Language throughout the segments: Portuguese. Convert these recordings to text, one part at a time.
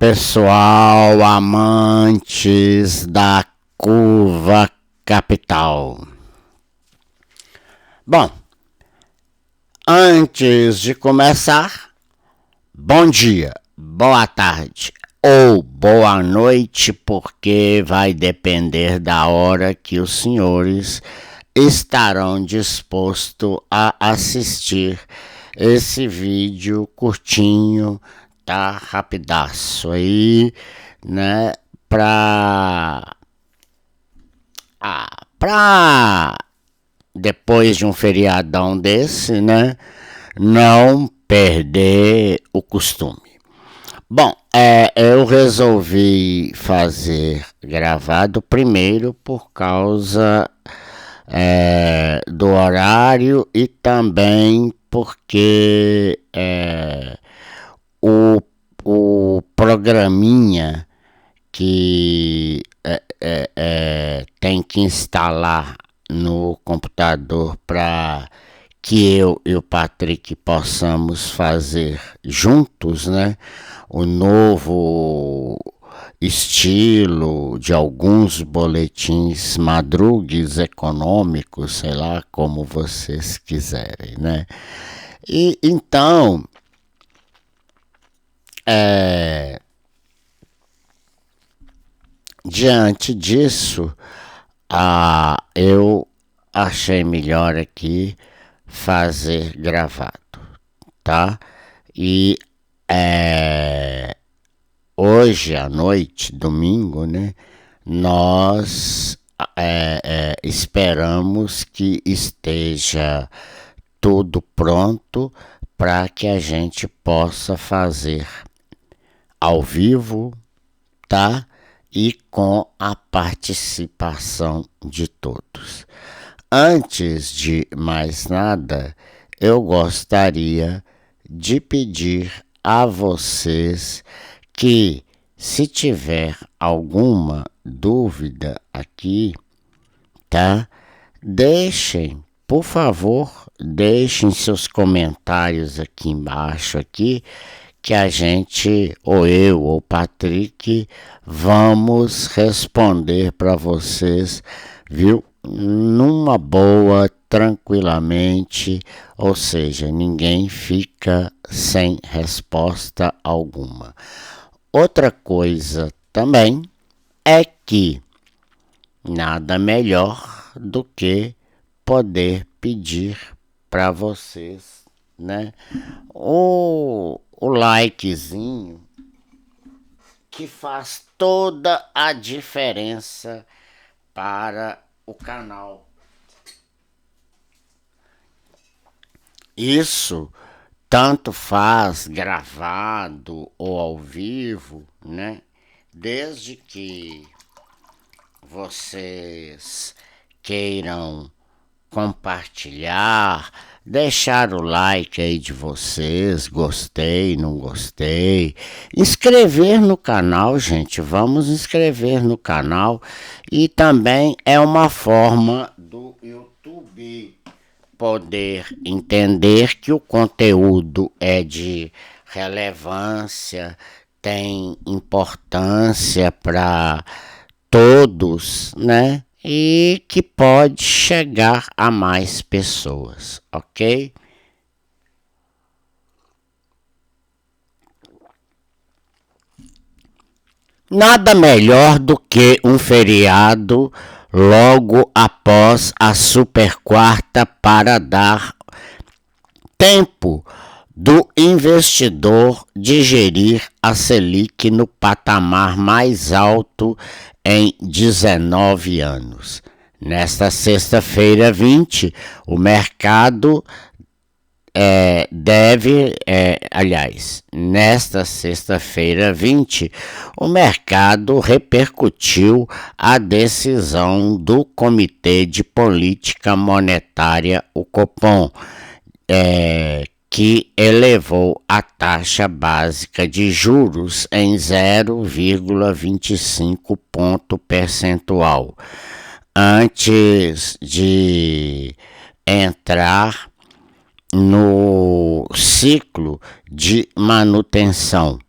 pessoal, amantes da curva capital. Bom, antes de começar, bom dia, boa tarde ou boa noite, porque vai depender da hora que os senhores estarão dispostos a assistir esse vídeo curtinho, tá? Rapidaço aí, né? Pra depois de um feriadão desse, né? Não perder o costume. Bom, eu resolvi fazer gravado primeiro por causa do horário e também porque o programinha que tem que instalar no computador para que eu e o Patrick possamos fazer juntos, né? O novo estilo de alguns boletins madrugues econômicos, sei lá como vocês quiserem, né? E então, diante disso, eu achei melhor aqui fazer gravado, tá? E hoje à noite, domingo, né? Nós esperamos que esteja tudo pronto para que a gente possa fazer ao vivo, tá? E com a participação de todos. Antes de mais nada, eu gostaria de pedir a vocês que, se tiver alguma dúvida aqui, tá? Por favor, deixem seus comentários aqui embaixo aqui, que a gente, ou eu, ou o Patrick, vamos responder para vocês, viu? Numa boa, tranquilamente, ou seja, ninguém fica sem resposta alguma. Outra coisa também é que nada melhor do que poder pedir para vocês, né? O likezinho, que faz toda a diferença para o canal. Isso tanto faz gravado ou ao vivo, né? Desde que vocês queiram compartilhar, deixar o like aí de vocês, gostei, não gostei, inscrever no canal, gente, vamos inscrever no canal, e também é uma forma do YouTube poder entender que o conteúdo é de relevância, tem importância para todos, né? E que pode chegar a mais pessoas, ok? Nada melhor do que um feriado logo após a super quarta para dar tempo do investidor digerir a Selic no patamar mais alto em 19 anos. Nesta sexta-feira 20, o mercado nesta sexta-feira 20, o mercado repercutiu a decisão do Comitê de Política Monetária, o Copom, que elevou a taxa básica de juros em 0,25 ponto percentual. Antes de entrar no ciclo de manutenção,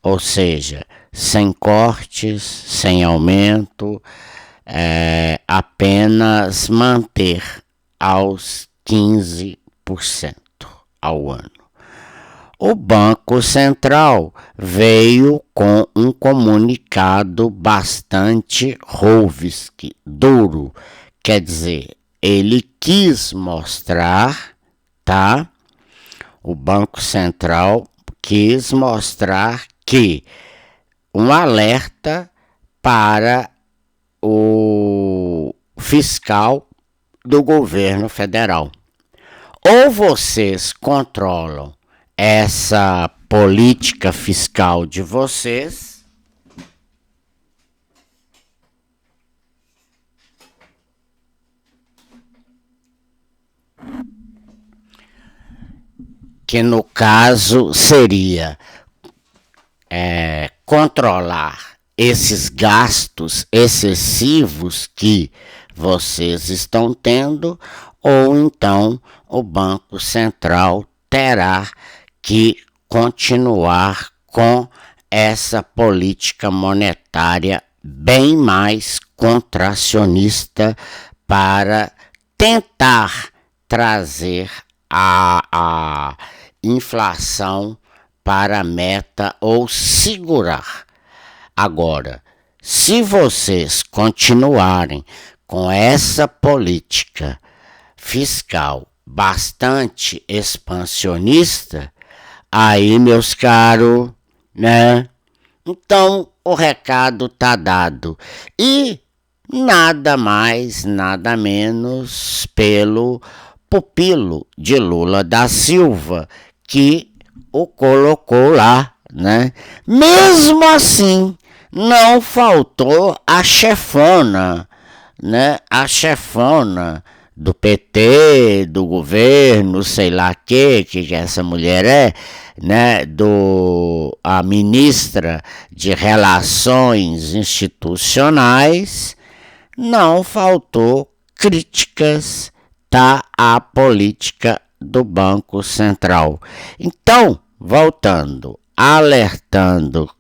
ou seja, sem cortes, sem aumento, apenas manter aos 15% ao ano. O Banco Central veio com um comunicado bastante duro, quer dizer, ele quis mostrar, tá? O Banco Central quis mostrar que um alerta para o fiscal do governo federal. Ou vocês controlam essa política fiscal de vocês, que no caso seria controlar esses gastos excessivos que vocês estão tendo, ou então o Banco Central terá que continuar com essa política monetária bem mais contracionista para tentar trazer a inflação para a meta ou segurar. Agora, se vocês continuarem com essa política fiscal bastante expansionista, aí, meus caros, né? Então, o recado tá dado. E nada mais, nada menos pelo pupilo de Lula da Silva, que o colocou lá, né? Mesmo assim, não faltou a chefona, né? A chefona do PT, do governo, sei lá que essa mulher é, né? A ministra de Relações Institucionais, não faltou críticas, tá, à política do Banco Central. Então, voltando, alertando,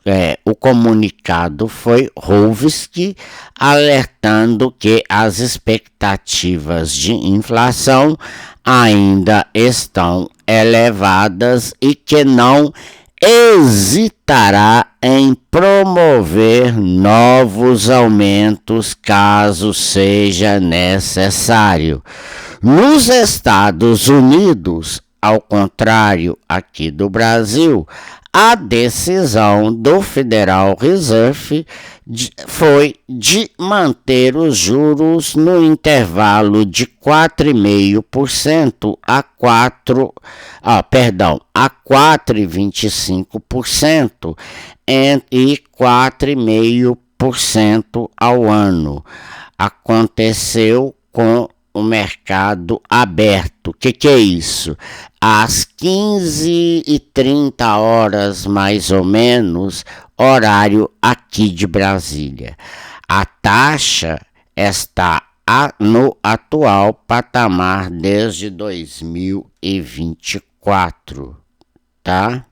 o comunicado foi Rovski, alertando que as expectativas de inflação ainda estão elevadas e que não hesitará em promover novos aumentos caso seja necessário. Nos Estados Unidos, ao contrário aqui do Brasil, a decisão do Federal Reserve foi de manter os juros no intervalo de 4,5% a 4,25% e 4,5% ao ano. Aconteceu com o mercado aberto. O que é isso? Às 15h30, mais ou menos, horário aqui de Brasília. A taxa está no atual patamar desde 2024, tá?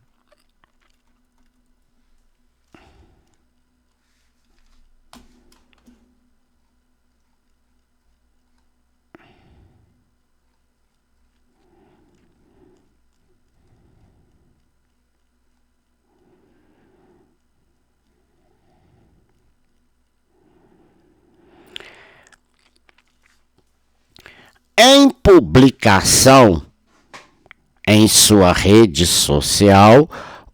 Em publicação em sua rede social,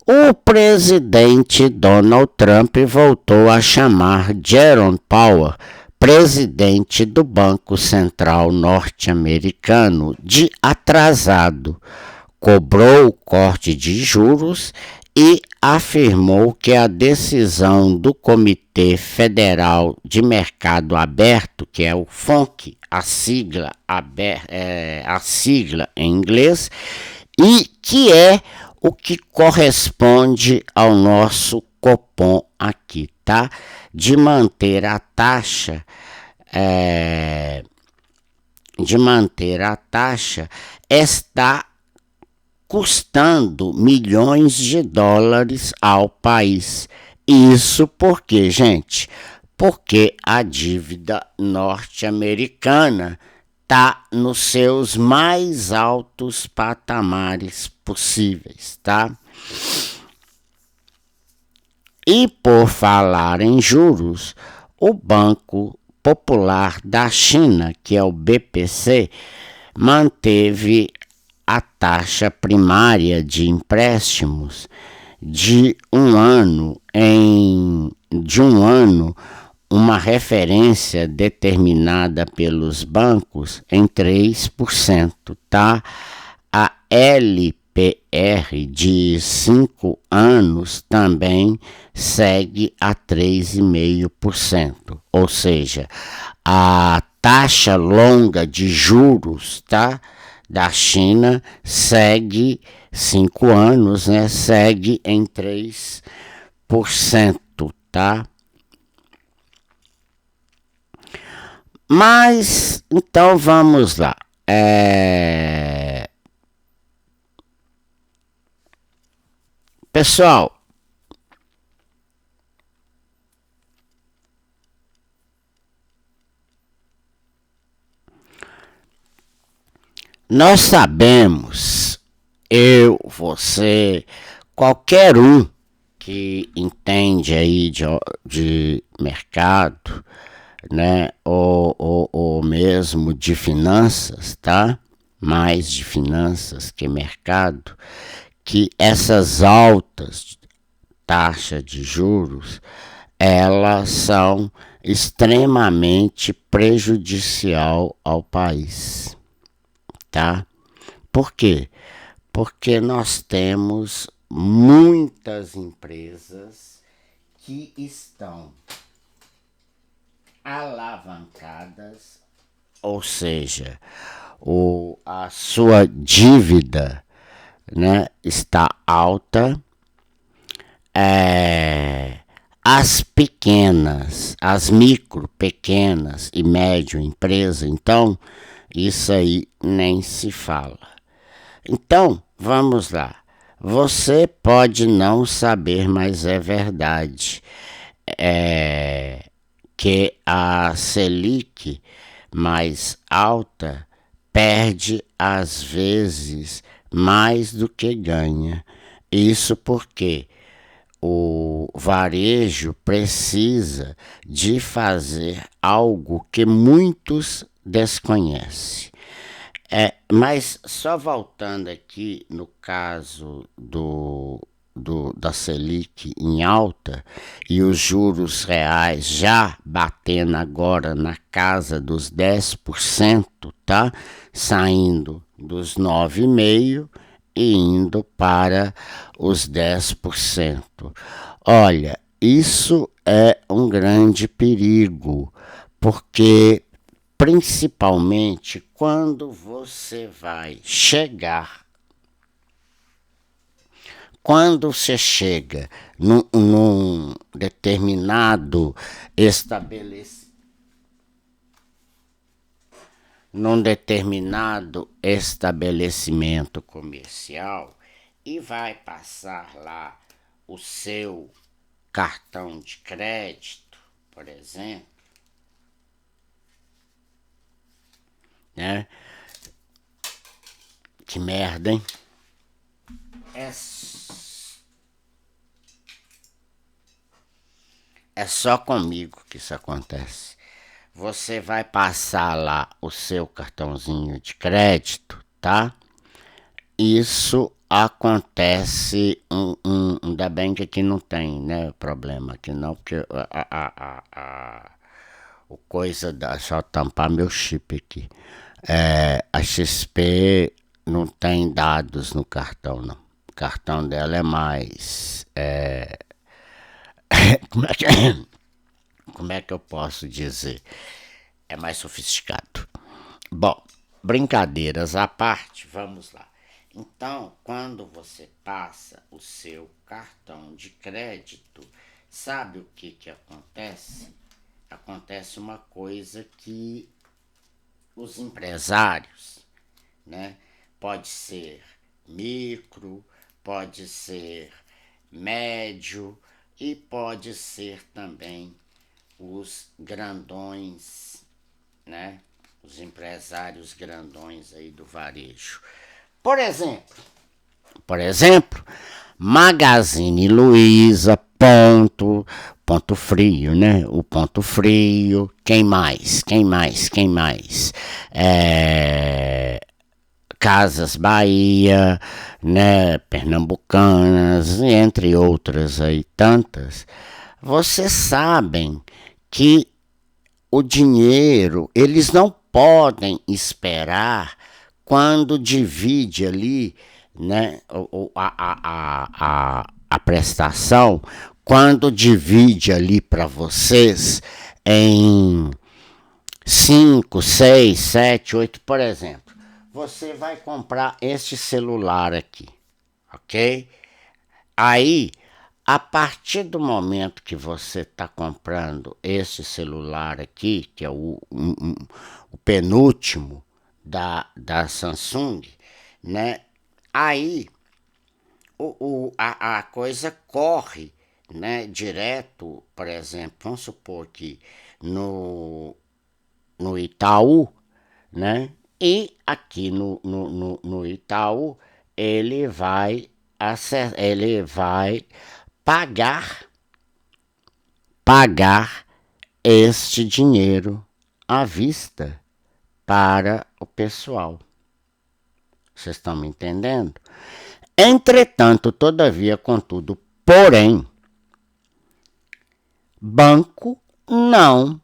o presidente Donald Trump voltou a chamar Jerome Powell, presidente do Banco Central norte-americano, de atrasado. Cobrou o corte de juros e afirmou que a decisão do Comitê Federal de Mercado Aberto, que é o FONC, a sigla em inglês, e que é o que corresponde ao nosso Copom aqui, tá? De manter a taxa, está custando milhões de dólares ao país. Isso porque, gente, porque a dívida norte-americana está nos seus mais altos patamares possíveis, tá? E por falar em juros, o Banco Popular da China, que é o BPC, manteve a taxa primária de empréstimos de um ano, uma referência determinada pelos bancos em 3%, tá? A LPR de 5 anos também segue a 3,5%, ou seja, a taxa longa de juros, tá? Da China segue 5 anos, né? Segue em 3%, tá? Mas então vamos lá. Pessoal, nós sabemos, eu, você, qualquer um que entende aí de mercado, né, ou mesmo de finanças, tá? Mais de finanças que mercado, que essas altas taxas de juros, elas são extremamente prejudicial ao país, tá? Por quê? Porque nós temos muitas empresas que estão alavancadas, ou seja, a sua dívida, né, está alta. As pequenas, as micro, pequenas e médio empresas, então, isso aí nem se fala. Então, vamos lá. Você pode não saber, mas é verdade. Que a Selic mais alta perde às vezes mais do que ganha. Isso porque o varejo precisa de fazer algo que muitos desconhecem. Mas só voltando aqui no caso da Selic em alta e os juros reais já batendo agora na casa dos 10%, tá? Saindo dos 9,5% e indo para os 10%. Olha, isso é um grande perigo, porque principalmente quando você vai chegar, quando você chega num determinado estabelec num determinado estabelecimento comercial e vai passar lá o seu cartão de crédito, por exemplo, né? Que merda, hein? É, é só comigo que isso acontece. Você vai passar lá o seu cartãozinho de crédito, tá? Isso acontece, ainda bem que aqui não tem, né, problema aqui não, porque o coisa da, só tampar meu chip aqui. A XP não tem dados no cartão, não. O cartão dela é mais, como é que, como é que eu posso dizer? É mais sofisticado. Bom, brincadeiras à parte, vamos lá. Então, quando você passa o seu cartão de crédito, sabe o que acontece? Acontece uma coisa que os empresários, né? Pode ser micro, pode ser médio e pode ser também os grandões, né? Os empresários grandões aí do varejo. Por exemplo, Magazine Luiza, Ponto Frio, né? O Ponto Frio, quem mais? Casas Bahia, né? Pernambucanas, entre outras aí tantas. Vocês sabem que o dinheiro, eles não podem esperar quando divide ali, né, a prestação, quando divide ali para vocês em 5, 6, 7, 8, por exemplo. Você vai comprar este celular aqui, ok? Aí, a partir do momento que você está comprando esse celular aqui, que é o penúltimo da Samsung, né? Aí a coisa corre, né? Direto, por exemplo, vamos supor que no Itaú, né? E aqui no Itaú, ele vai pagar este dinheiro à vista para o pessoal. Vocês estão me entendendo? Entretanto, todavia, contudo, porém, banco não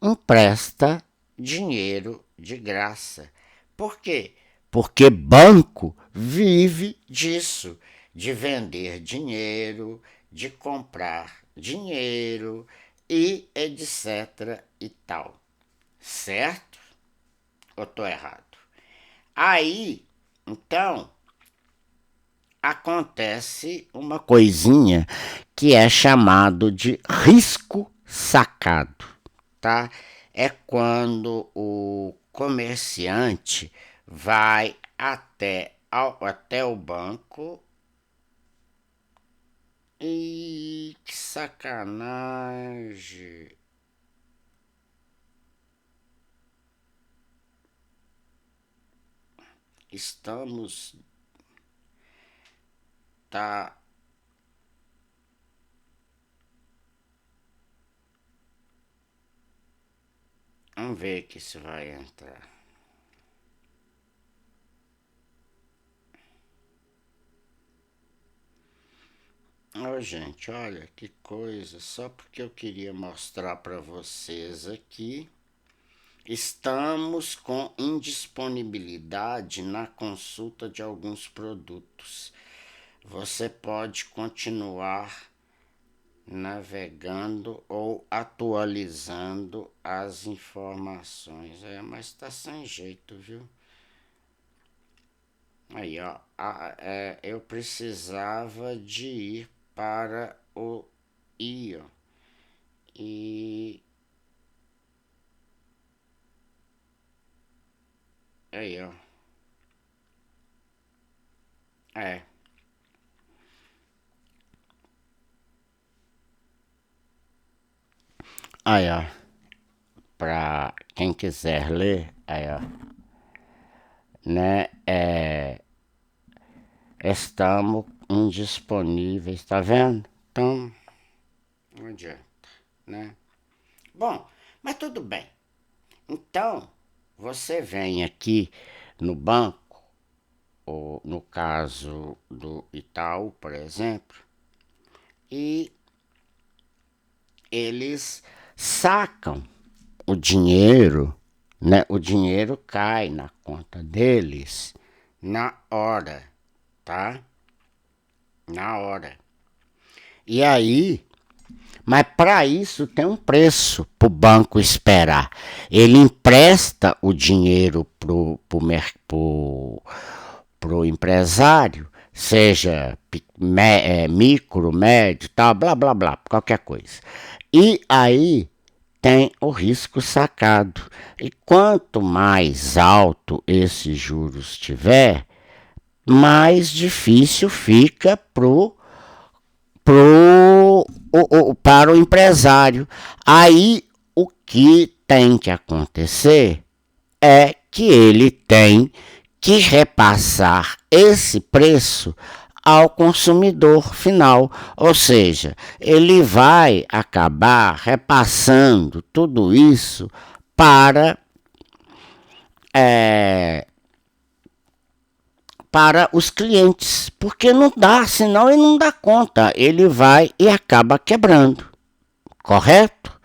empresta dinheiro de graça. Por quê? Porque banco vive disso, de vender dinheiro, de comprar dinheiro e etc e tal. Certo? Ou estou errado? Aí, então, acontece uma coisinha que é chamado de risco sacado, tá? É quando o comerciante vai até o banco e que sacanagem. Estamos tá. Vamos ver que se vai entrar. Oh, gente, olha que coisa, só porque eu queria mostrar para vocês aqui. Estamos com indisponibilidade na consulta de alguns produtos. Você pode continuar navegando ou atualizando as informações. Mas está sem jeito, viu? Aí, ó, eu precisava de ir para o I, ó, e aí, ó, é, aí, ó, para quem quiser ler, aí, ó, né, estamos indisponíveis, tá vendo? Então, não adianta, né? Bom, mas tudo bem. Então, você vem aqui no banco, ou no caso do Itaú, por exemplo, e eles sacam o dinheiro, né? O dinheiro cai na conta deles na hora, tá? Na hora. E aí, mas para isso tem um preço para o banco esperar. Ele empresta o dinheiro pro empresário, seja micro, médio, tal, blá, blá, blá, qualquer coisa. E aí tem o risco sacado. E quanto mais alto esses juros tiver, mais difícil fica para o empresário. Aí o que tem que acontecer é que ele tem que repassar esse preço ao consumidor final, ou seja, ele vai acabar repassando tudo isso para os clientes, porque não dá, senão ele não dá conta, ele vai e acaba quebrando, correto?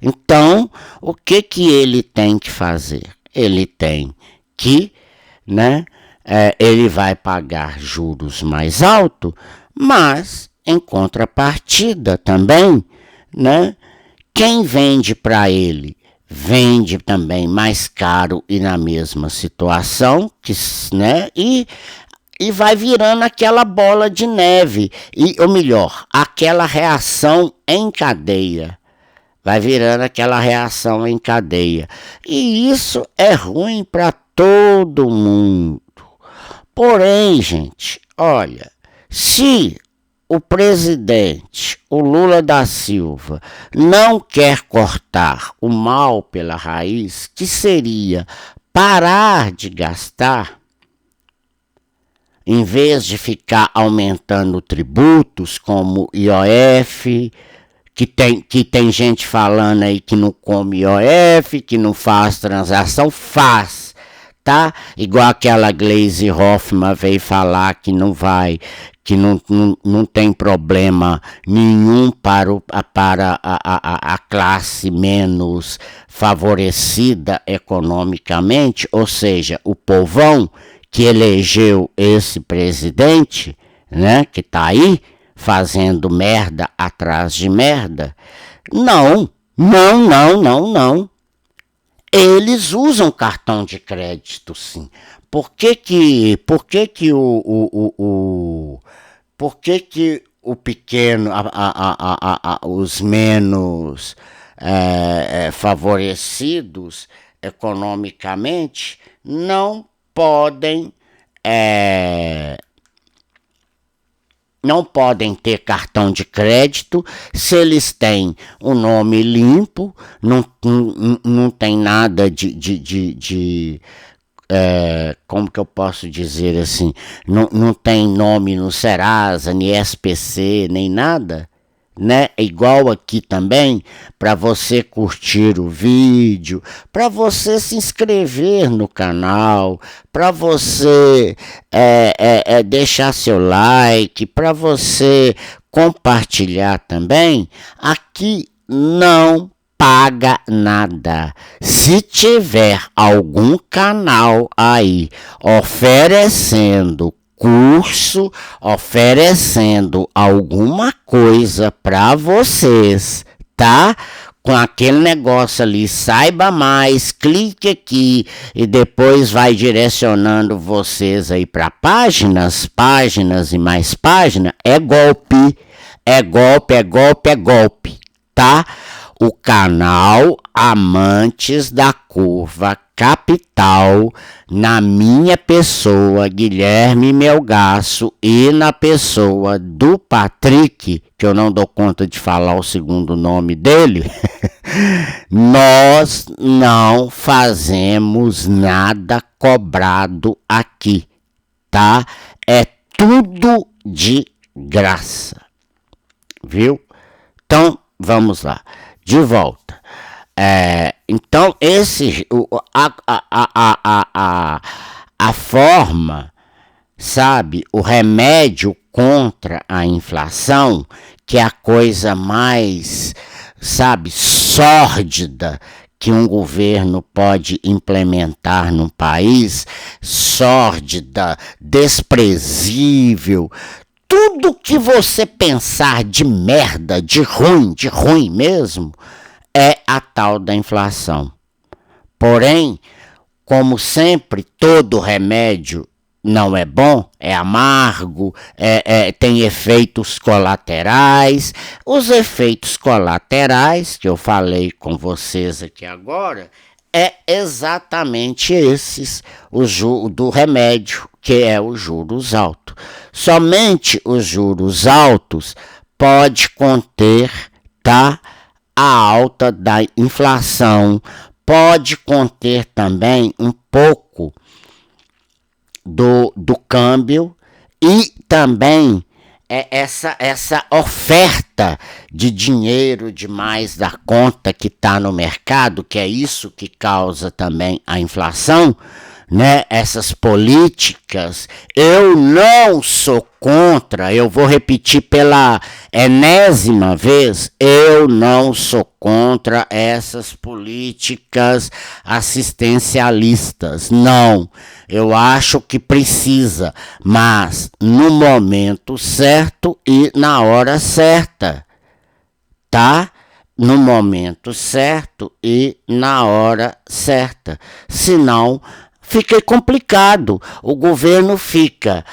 Então, o que ele tem que fazer? Ele tem que, ele vai pagar juros mais altos, mas em contrapartida também, quem vende para ele vende também mais caro e na mesma situação, e vai virando aquela bola de neve, ou melhor, aquela reação em cadeia. Vai virando aquela reação em cadeia. E isso é ruim para todo mundo. Porém, gente, olha, se o presidente, o Lula da Silva, não quer cortar o mal pela raiz, que seria parar de gastar, em vez de ficar aumentando tributos como IOF, que tem gente falando aí que não come IOF, que não faz transação, faz, tá? Igual aquela Gleisi Hoffmann veio falar que não vai, que não tem problema nenhum para a classe menos favorecida economicamente, ou seja, o povão que elegeu esse presidente, que tá aí, fazendo merda atrás de merda. Não. Eles usam cartão de crédito, sim. Por que o pequeno, os menos favorecidos economicamente não podem ter cartão de crédito se eles têm o nome limpo, não tem nada como que eu posso dizer assim, não tem nome no Serasa, nem SPC, nem nada, É igual aqui também, para você curtir o vídeo, para você se inscrever no canal, para você deixar seu like, para você compartilhar também, aqui não paga nada. Se tiver algum canal aí oferecendo curso, oferecendo alguma coisa para vocês, tá? Com aquele negócio ali, saiba mais, clique aqui e depois vai direcionando vocês aí para páginas e mais páginas, é golpe, tá? O canal Amantes da Curva Capital, na minha pessoa, Guilherme Melgaço, e na pessoa do Patrick, que eu não dou conta de falar o segundo nome dele, nós não fazemos nada cobrado aqui, tá? É tudo de graça, viu? Então, vamos lá. De volta. Então, a forma, sabe, o remédio contra a inflação, que é a coisa mais, sabe, sórdida que um governo pode implementar num país, sórdida, desprezível, tudo que você pensar de merda, de ruim mesmo, é a tal da inflação. Porém, como sempre, todo remédio não é bom, é amargo, tem efeitos colaterais. Os efeitos colaterais que eu falei com vocês aqui agora é exatamente esses, do remédio, que é os juros altos. Somente os juros altos pode conter, tá? A alta da inflação, pode conter também um pouco do câmbio e também essa oferta de dinheiro demais da conta que está no mercado, que é isso que causa também a inflação, né? Essas políticas, eu não sou contra, eu vou repetir pela enésima vez, eu não sou contra essas políticas assistencialistas, não, eu acho que precisa, mas no momento certo e na hora certa, tá? No momento certo e na hora certa, senão fica complicado. O governo fica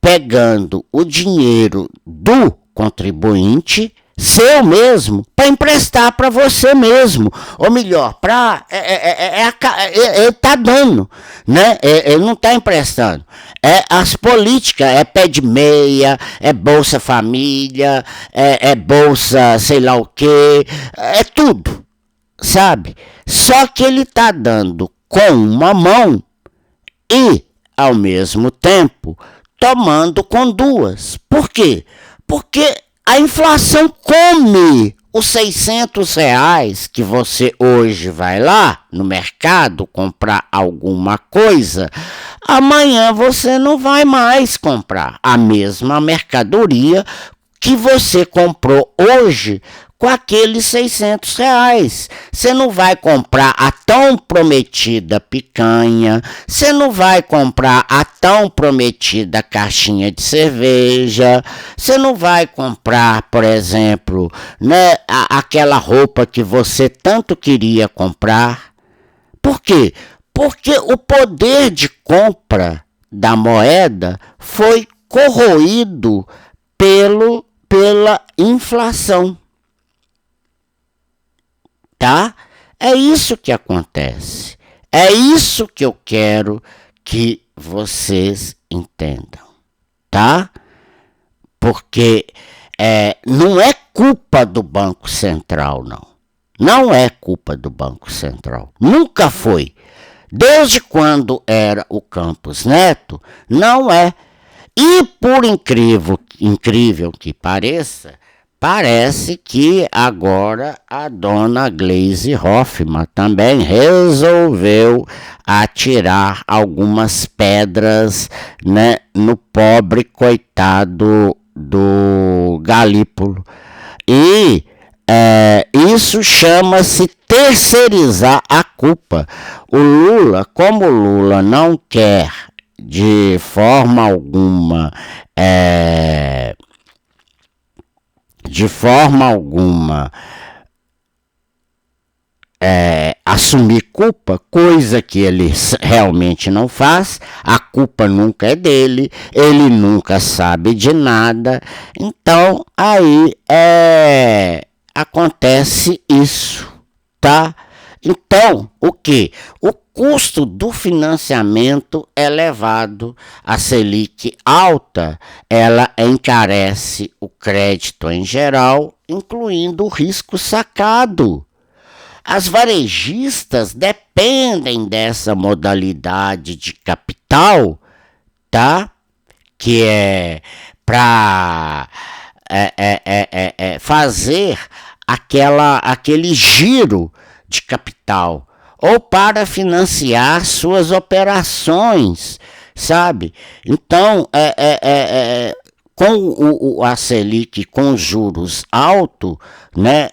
pegando o dinheiro do contribuinte, seu mesmo, para emprestar para você mesmo. Ou melhor, ele está dando, né? Ele não está emprestando. As políticas, pé de meia, Bolsa Família, Bolsa sei lá o quê, tudo, sabe? Só que ele está dando com uma mão e, ao mesmo tempo, tomando com duas. Por quê? Porque a inflação come os R$ 600 que você hoje vai lá no mercado comprar alguma coisa. Amanhã você não vai mais comprar a mesma mercadoria que você comprou hoje com aqueles R$ 600. Você não vai comprar a tão prometida picanha, você não vai comprar a tão prometida caixinha de cerveja, você não vai comprar, por exemplo, né, aquela roupa que você tanto queria comprar. Por quê? Porque o poder de compra da moeda foi corroído pela inflação. Tá? É isso que acontece. É isso que eu quero que vocês entendam. Tá? Porque não é culpa do Banco Central, não. Não é culpa do Banco Central. Nunca foi. Desde quando era o Campos Neto, não é. E por incrível que pareça, parece que agora a dona Gleisi Hoffmann também resolveu atirar algumas pedras, né, no pobre coitado do Galípolo. E isso chama-se terceirizar a culpa. O Lula, como o Lula não quer de forma alguma assumir culpa, coisa que ele realmente não faz, a culpa nunca é dele, ele nunca sabe de nada, então aí acontece isso, tá? Então, o que? O custo do financiamento é elevado, a Selic alta, ela encarece o crédito em geral, incluindo o risco sacado. As varejistas dependem dessa modalidade de capital, tá? Que é para fazer aquele giro de capital ou para financiar suas operações, sabe? Então, com a Selic com juros altos, né,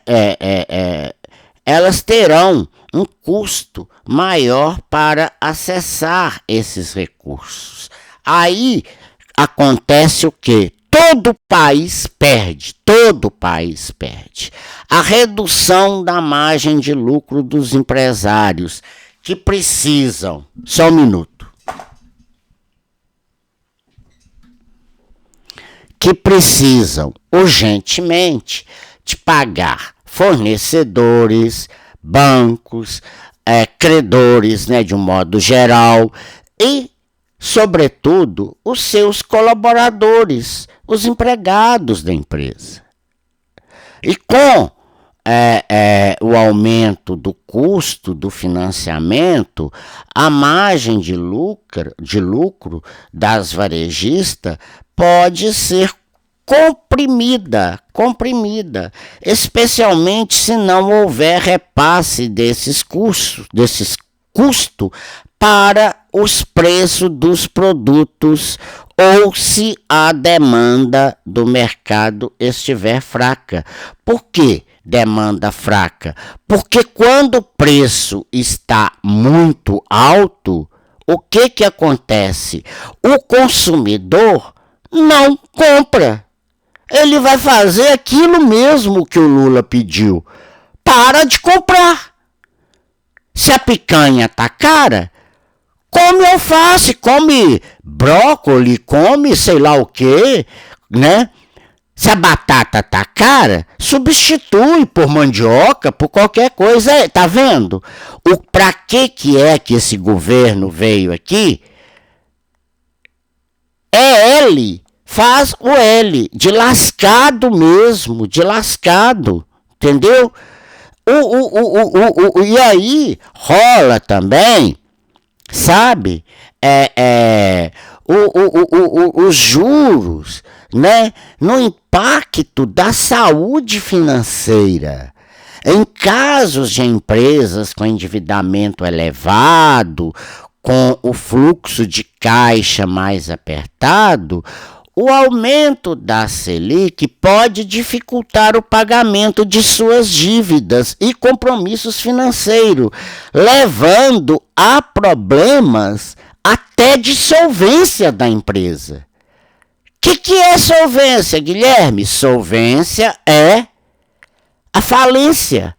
elas terão um custo maior para acessar esses recursos. Aí acontece o quê? Todo país perde. A redução da margem de lucro dos empresários que precisam, só um minuto, que precisam urgentemente de pagar fornecedores, bancos, credores, né, de um modo geral, e, sobretudo, os seus colaboradores, os empregados da empresa. E com o aumento do custo do financiamento, a margem de lucro das varejistas pode ser comprimida, especialmente se não houver repasse desses custos para os preços dos produtos ou se a demanda do mercado estiver fraca. Por que demanda fraca? Porque quando o preço está muito alto, o que acontece? O consumidor não compra. Ele vai fazer aquilo mesmo que o Lula pediu. Para de comprar. Se a picanha tá cara, come alface, come brócolis, come sei lá o que, né? Se a batata tá cara, substitui por mandioca, por qualquer coisa, tá vendo? Pra que é que esse governo veio aqui? Ele faz o L, de lascado mesmo, de lascado, entendeu? E aí rola também, sabe, os juros, né, no impacto da saúde financeira. Em casos de empresas com endividamento elevado, com o fluxo de caixa mais apertado, o aumento da Selic pode dificultar o pagamento de suas dívidas e compromissos financeiros, levando a problemas até de solvência da empresa. O que é solvência, Guilherme? Solvência é a falência.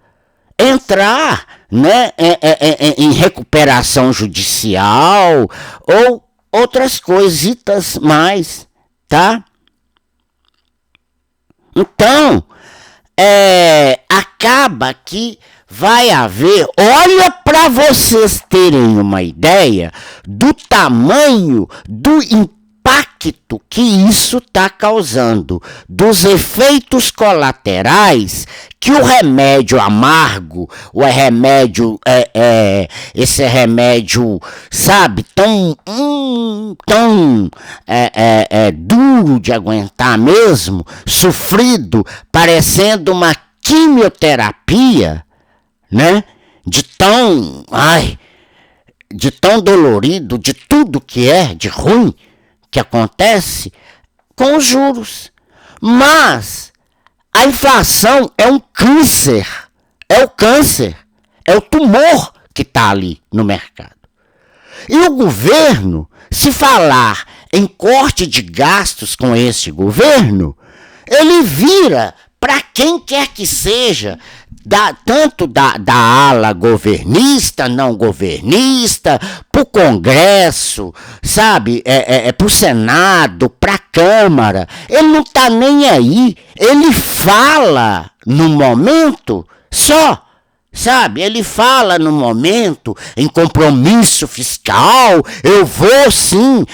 Entrar, né, em recuperação judicial ou outras coisitas mais. Tá? Então, acaba que vai haver, olha para vocês terem uma ideia do tamanho do impacto que isso está causando, dos efeitos colaterais que o remédio amargo, o remédio, esse remédio, sabe, tão duro de aguentar mesmo, sofrido, parecendo uma quimioterapia, né? De tão dolorido, de tudo que é de ruim que acontece com os juros. Mas a inflação é um câncer, é o tumor que está ali no mercado. E o governo, se falar em corte de gastos com esse governo, ele vira para quem quer que seja, tanto da ala governista, não governista, para o Congresso, sabe, para o Senado, para a Câmara. Ele não está nem aí. Ele fala no momento só. Sabe, ele fala no momento, em compromisso fiscal, eu vou sim,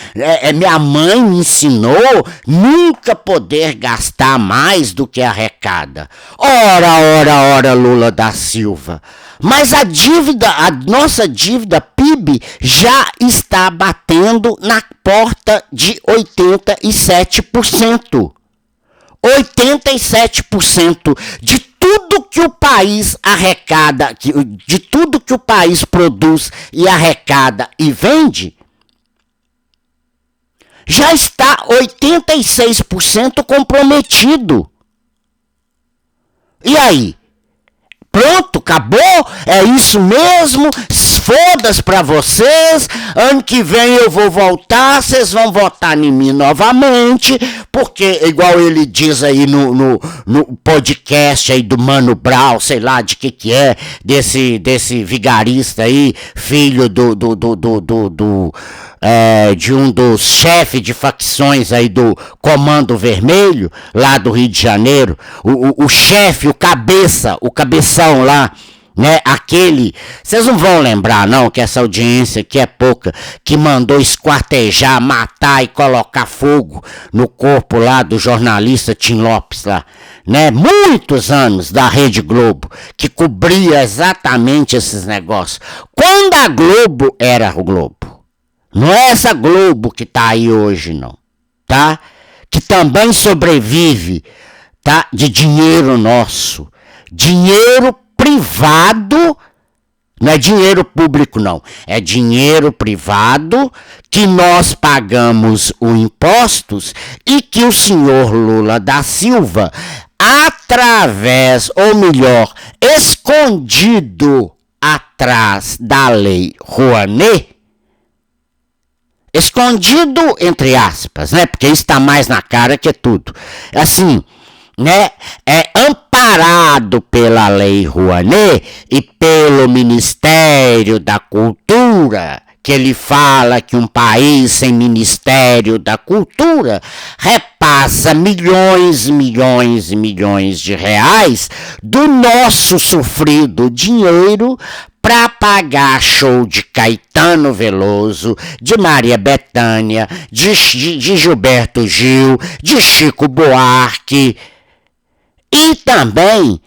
minha mãe me ensinou nunca poder gastar mais do que arrecada. Ora, Lula da Silva. Mas a nossa dívida PIB já está batendo na porta de 87%. 87% de tudo que o país arrecada, de tudo que o país produz e arrecada e vende, já está 86% comprometido. E aí? Pronto, acabou? É isso mesmo? Foda-se pra vocês. Ano que vem eu vou voltar. Vocês vão votar em mim novamente. Porque, igual ele diz aí no podcast aí do Mano Brown, sei lá de que é, desse vigarista aí, filho de um dos chefes de facções aí do Comando Vermelho, lá do Rio de Janeiro, o chefe, o cabeção lá, Né? Aquele, vocês não vão lembrar não que essa audiência que é pouca, que mandou esquartejar, matar e colocar fogo no corpo lá do jornalista Tim Lopes lá, né? Muitos anos da Rede Globo, que cobria exatamente esses negócios. Quando a Globo era o Globo, não é essa Globo que tá aí hoje não, tá? Que também sobrevive, tá? De dinheiro nosso, dinheiro privado, não é dinheiro público não, é dinheiro privado que nós pagamos os impostos e que o senhor Lula da Silva, através, ou melhor, escondido atrás da lei Rouanet, escondido entre aspas, né, porque isso está mais na cara que tudo, assim, né, é amparado pela Lei Rouanet e pelo Ministério da Cultura, que ele fala que um país sem Ministério da Cultura repassa milhões, milhões e milhões de reais do nosso sofrido dinheiro para pagar show de Caetano Veloso, de Maria Bethânia, de Gilberto Gil, de Chico Buarque, e também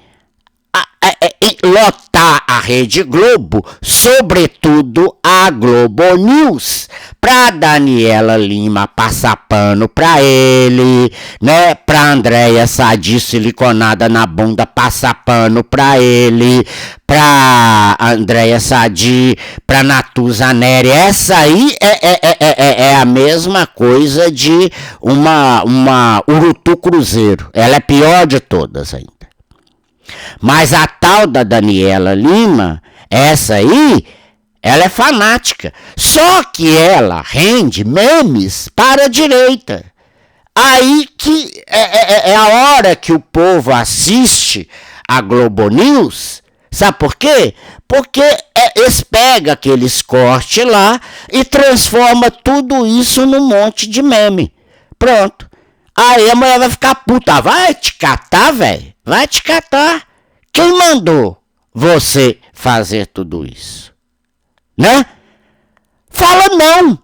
lotar a Rede Globo, sobretudo a Globo News, pra Daniela Lima passar pano pra ele, né? Pra Andréia Sadi siliconada na bunda passar pano pra ele, pra Andréia Sadi, pra Natuza Neri. Essa aí é a mesma coisa de uma Urutu Cruzeiro. Ela é pior de todas ainda. Mas a tal da Daniela Lima, essa aí, ela é fanática. Só que ela rende memes para a direita. Aí que é a hora que o povo assiste a Globo News. Sabe por quê? Porque eles pegam aqueles cortes lá e transformam tudo isso num monte de meme. Pronto. Aí a mulher vai ficar puta. Vai te catar, velho. Vai te catar. Quem mandou você fazer tudo isso? Né? Fala não.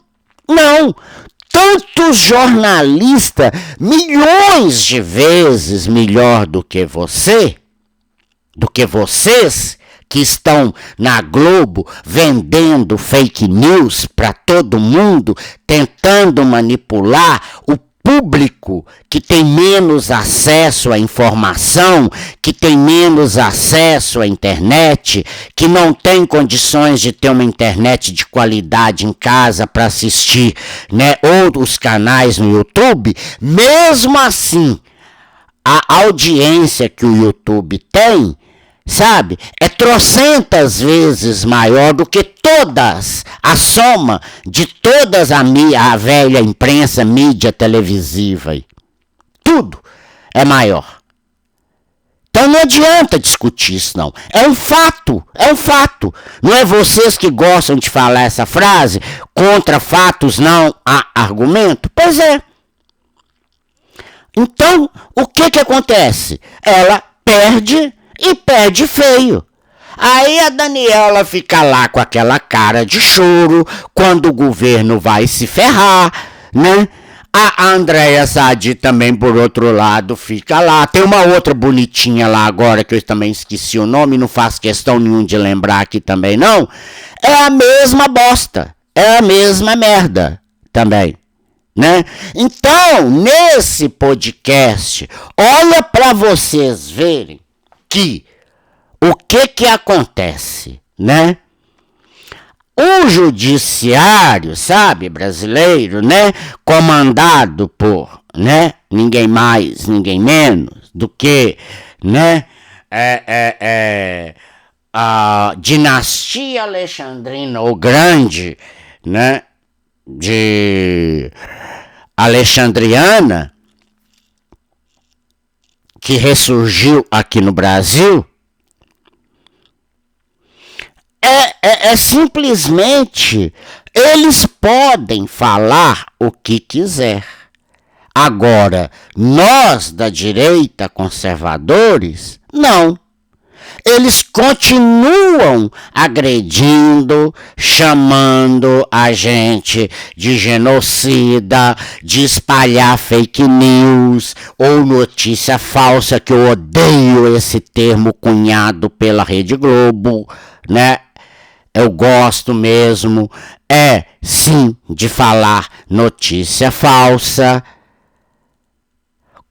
Não. Tantos jornalistas, milhões de vezes melhor do que você, do que vocês que estão na Globo vendendo fake news para todo mundo, tentando manipular o público que tem menos acesso à informação, que tem menos acesso à internet, que não tem condições de ter uma internet de qualidade em casa para assistir, né, ou os canais no YouTube. Mesmo assim, a audiência que o YouTube tem, sabe, é trocentas vezes maior do que todas, a soma de todas a velha imprensa, mídia televisiva. Tudo é maior. Então não adianta discutir isso não. É um fato. Não é vocês que gostam de falar essa frase, contra fatos não há argumento? Pois é. Então, o que acontece? Ela perde e perde feio. Aí a Daniela fica lá com aquela cara de choro quando o governo vai se ferrar, né? A Andréia Sadi também, por outro lado, fica lá. Tem uma outra bonitinha lá agora, que eu também esqueci o nome, não faço questão nenhuma de lembrar aqui também, não. É a mesma bosta, é a mesma merda também. Né? Então, nesse podcast, olha para vocês verem que o que acontece, né? O judiciário, sabe, brasileiro, né, comandado por, né, ninguém mais, ninguém menos do que, né, a dinastia alexandrina, o grande, né, de Alexandriana, que ressurgiu aqui no Brasil, é simplesmente, eles podem falar o que quiser. Agora, nós da direita, conservadores, não. eles continuam agredindo, chamando a gente de genocida, de espalhar fake news ou notícia falsa, que eu odeio esse termo cunhado pela Rede Globo, né? Eu gosto mesmo, sim, de falar notícia falsa.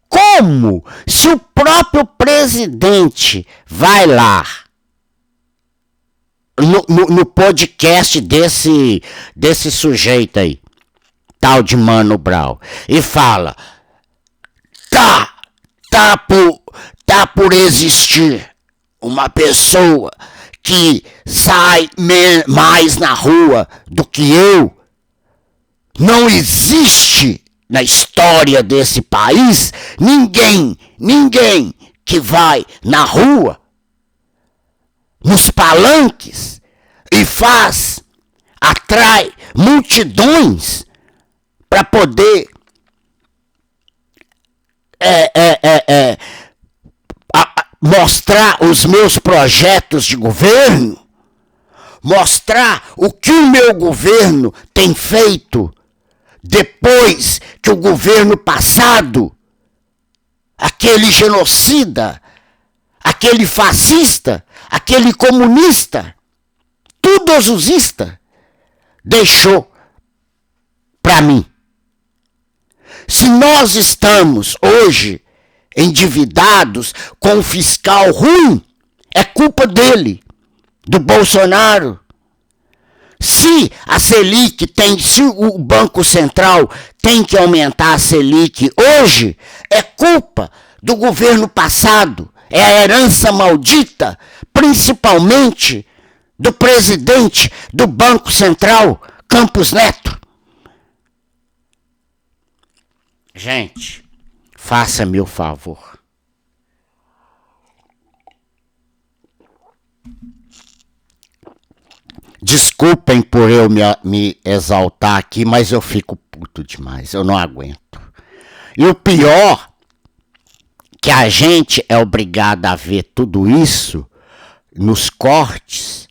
Como? Se o próprio presidente vai lá no podcast desse sujeito aí, tal de Mano Brown, e fala, tá por existir uma pessoa que sai mais na rua do que eu. Não existe na história desse país ninguém que vai na rua, nos palanques, e atrai multidões para poder mostrar os meus projetos de governo, mostrar o que o meu governo tem feito depois que o governo passado, aquele genocida, aquele fascista, aquele comunista, tudosista, deixou para mim. Se nós estamos hoje endividados com um fiscal ruim, é culpa dele, do Bolsonaro. Se a Selic se o Banco Central tem que aumentar a Selic hoje, é culpa do governo passado, é a herança maldita, principalmente do presidente do Banco Central, Campos Neto. Gente, faça-me o favor. Desculpem por eu me exaltar aqui, mas eu fico puto demais, eu não aguento. E o pior, que a gente é obrigado a ver tudo isso nos cortes.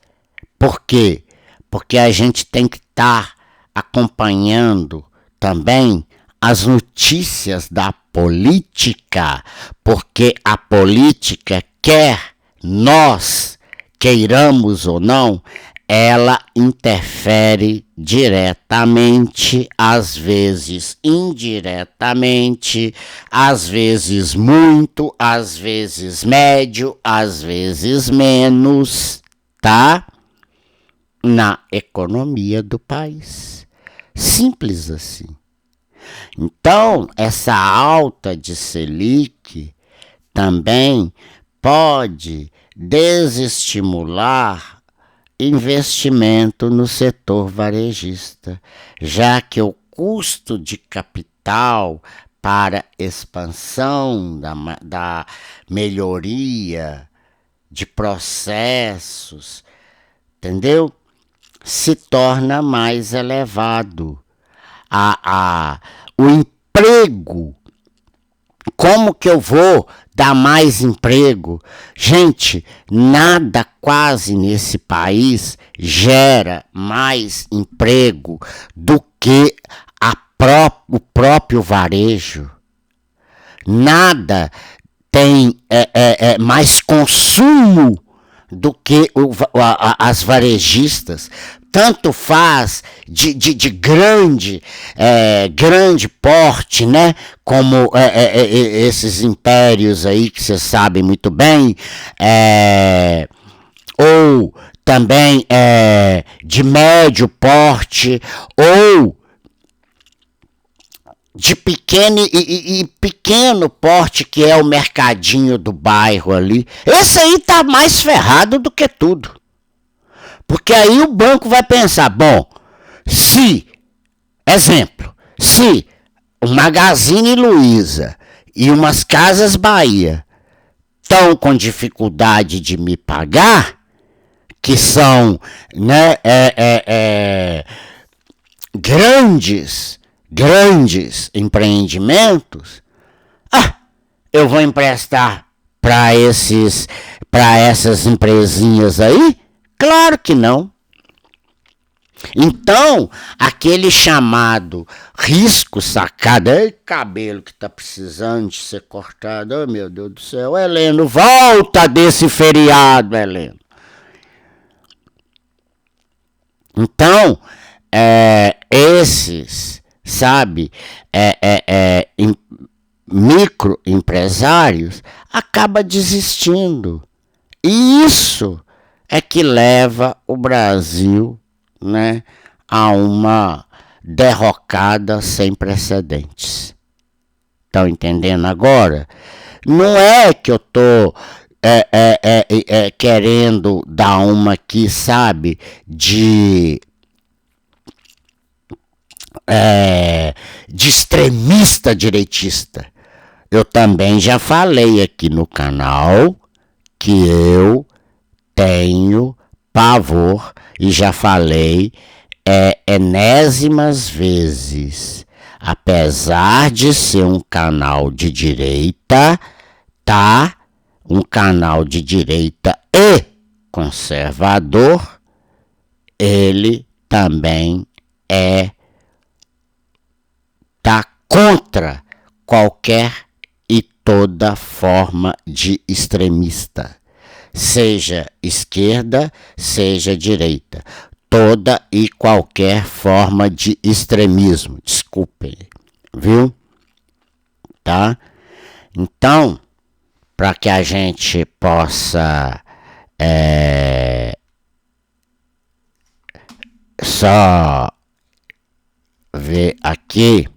Por quê? Porque a gente tem que estar acompanhando também as notícias da política, porque a política, quer nós queiramos ou não, ela interfere diretamente, às vezes indiretamente, às vezes muito, às vezes médio, às vezes menos, tá? Na economia do país. Simples assim. Então, essa alta de Selic também pode desestimular investimento no setor varejista, já que o custo de capital para expansão da melhoria de processos, entendeu? Se torna mais elevado. O emprego, como que eu vou dar mais emprego? Gente, nada quase nesse país gera mais emprego do que o próprio varejo. Nada tem mais consumo do que as varejistas. Tanto faz de grande porte, né? Como esses impérios aí que vocês sabem muito bem, ou também de médio porte, ou de pequeno porte, que é o mercadinho do bairro ali. Esse aí tá mais ferrado do que tudo. Porque aí o banco vai pensar, bom, se o Magazine Luiza e umas Casas Bahia estão com dificuldade de me pagar, que são, né, grandes empreendimentos, eu vou emprestar para essas empresinhas aí? Claro que não. Então, aquele chamado risco sacado, cabelo que tá precisando de ser cortado, oh meu Deus do céu, Heleno, volta desse feriado, Heleno. Então, esses, sabe, microempresários acabam desistindo. E isso é que leva o Brasil, né, a uma derrocada sem precedentes. Estão entendendo agora? Não é que eu tô querendo dar uma aqui, sabe, de extremista direitista. Eu também já falei aqui no canal que eu tenho pavor, e já falei enésimas vezes, apesar de ser um canal de direita, tá? Um canal de direita e conservador, ele também tá contra qualquer e toda forma de extremista. Seja esquerda, seja direita. Toda e qualquer forma de extremismo. Desculpem, viu? Tá? Então, para que a gente possa só ver aqui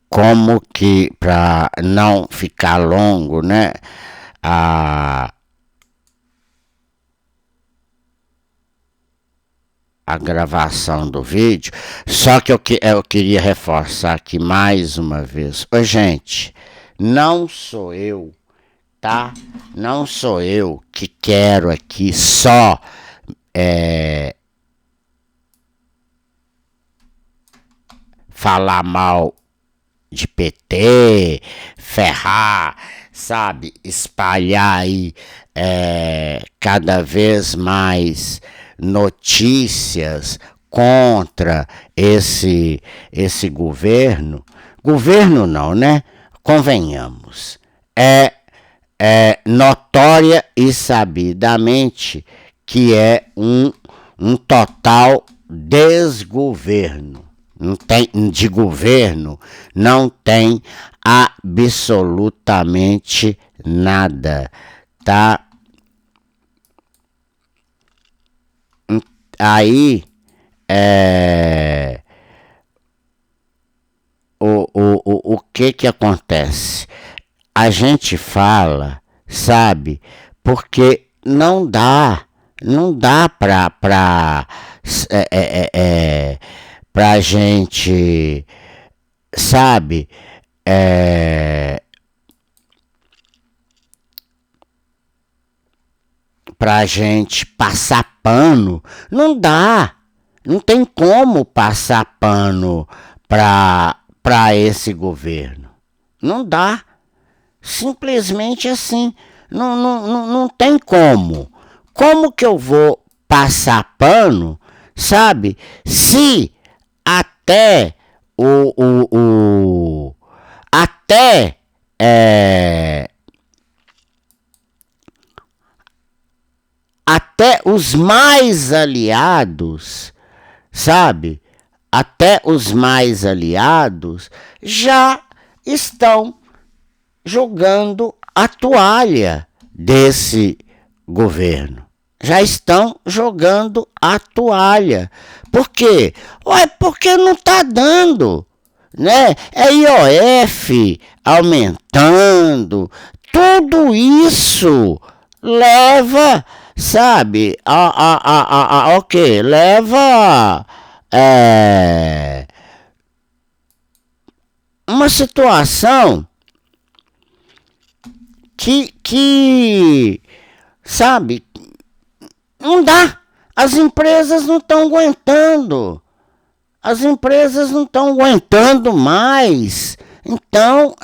como que, para não ficar longo, né, a gravação do vídeo, só que eu queria reforçar aqui mais uma vez. Ô, gente, não sou eu, tá? Não sou eu que quero aqui só falar mal de PT, ferrar, sabe, espalhar aí cada vez mais notícias contra esse governo. Governo não, né? Convenhamos. É notória e sabidamente que é um total desgoverno. Não tem, de governo não tem absolutamente nada, tá? Aí o que acontece? A gente fala, sabe, porque não dá pra gente, sabe, pra gente passar pano. Não dá, não tem como passar pano pra esse governo. Não dá, simplesmente assim, não tem como. Como que eu vou passar pano, sabe, se até até os mais aliados, sabe? Até os mais aliados já estão jogando a toalha desse governo. Já estão jogando a toalha. Por quê? Ué, porque não está dando, né? É IOF aumentando. Tudo isso leva, sabe, o quê? Leva uma situação que sabe, não dá. As empresas não estão aguentando. As empresas não estão aguentando mais. Então,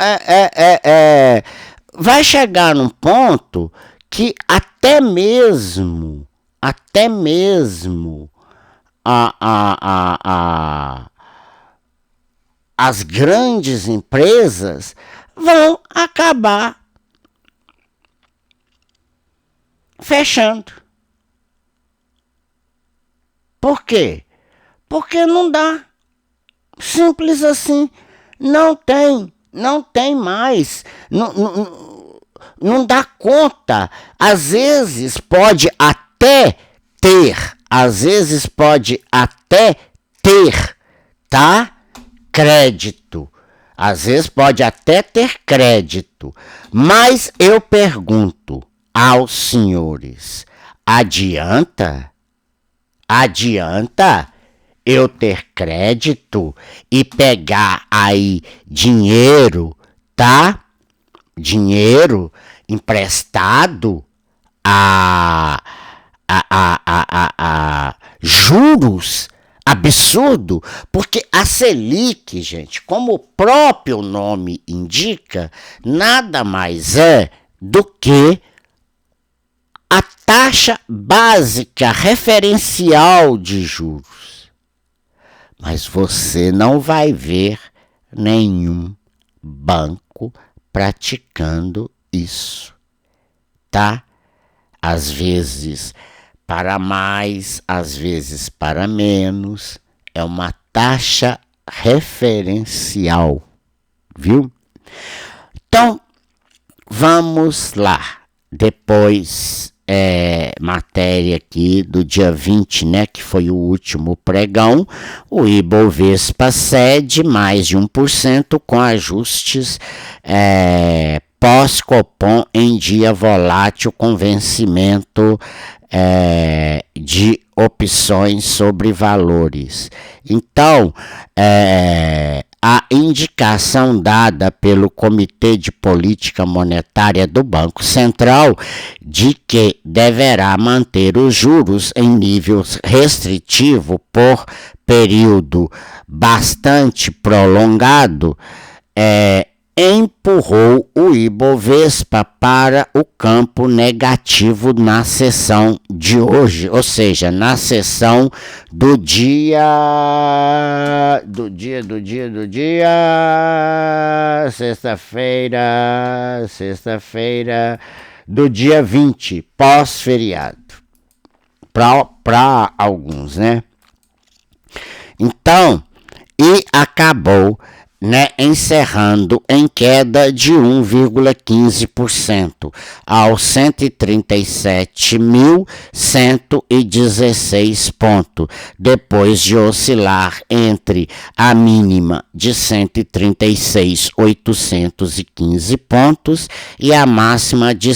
vai chegar num ponto que até mesmo a, a, as grandes empresas vão acabar fechando. Por quê? Porque não dá. Simples assim. Não tem mais. Não dá conta. Às vezes pode até ter, tá? Crédito. Às vezes pode até ter crédito. Mas eu pergunto aos senhores: adianta? Adianta eu ter crédito e pegar aí dinheiro, tá? Dinheiro emprestado a, a juros absurdo, porque a Selic, gente, como o próprio nome indica, nada mais é do que a taxa básica referencial de juros. Mas você não vai ver nenhum banco praticando isso, tá? Às vezes para mais, às vezes para menos. É uma taxa referencial, viu? Então, vamos lá. Depois, matéria aqui do dia 20, né, que foi o último pregão, o Ibovespa cede mais de 1% com ajustes pós-Copom em dia volátil com vencimento de opções sobre valores. Então, a indicação dada pelo Comitê de Política Monetária do Banco Central de que deverá manter os juros em nível restritivo por período bastante prolongado, empurrou o Ibovespa para o campo negativo na sessão de hoje, ou seja, na sessão do dia sexta-feira do dia 20, pós-feriado, para alguns, né? Então, e acabou, né, encerrando em queda de 1,15% aos 137.116 pontos, depois de oscilar entre a mínima de 136.815 pontos e a máxima de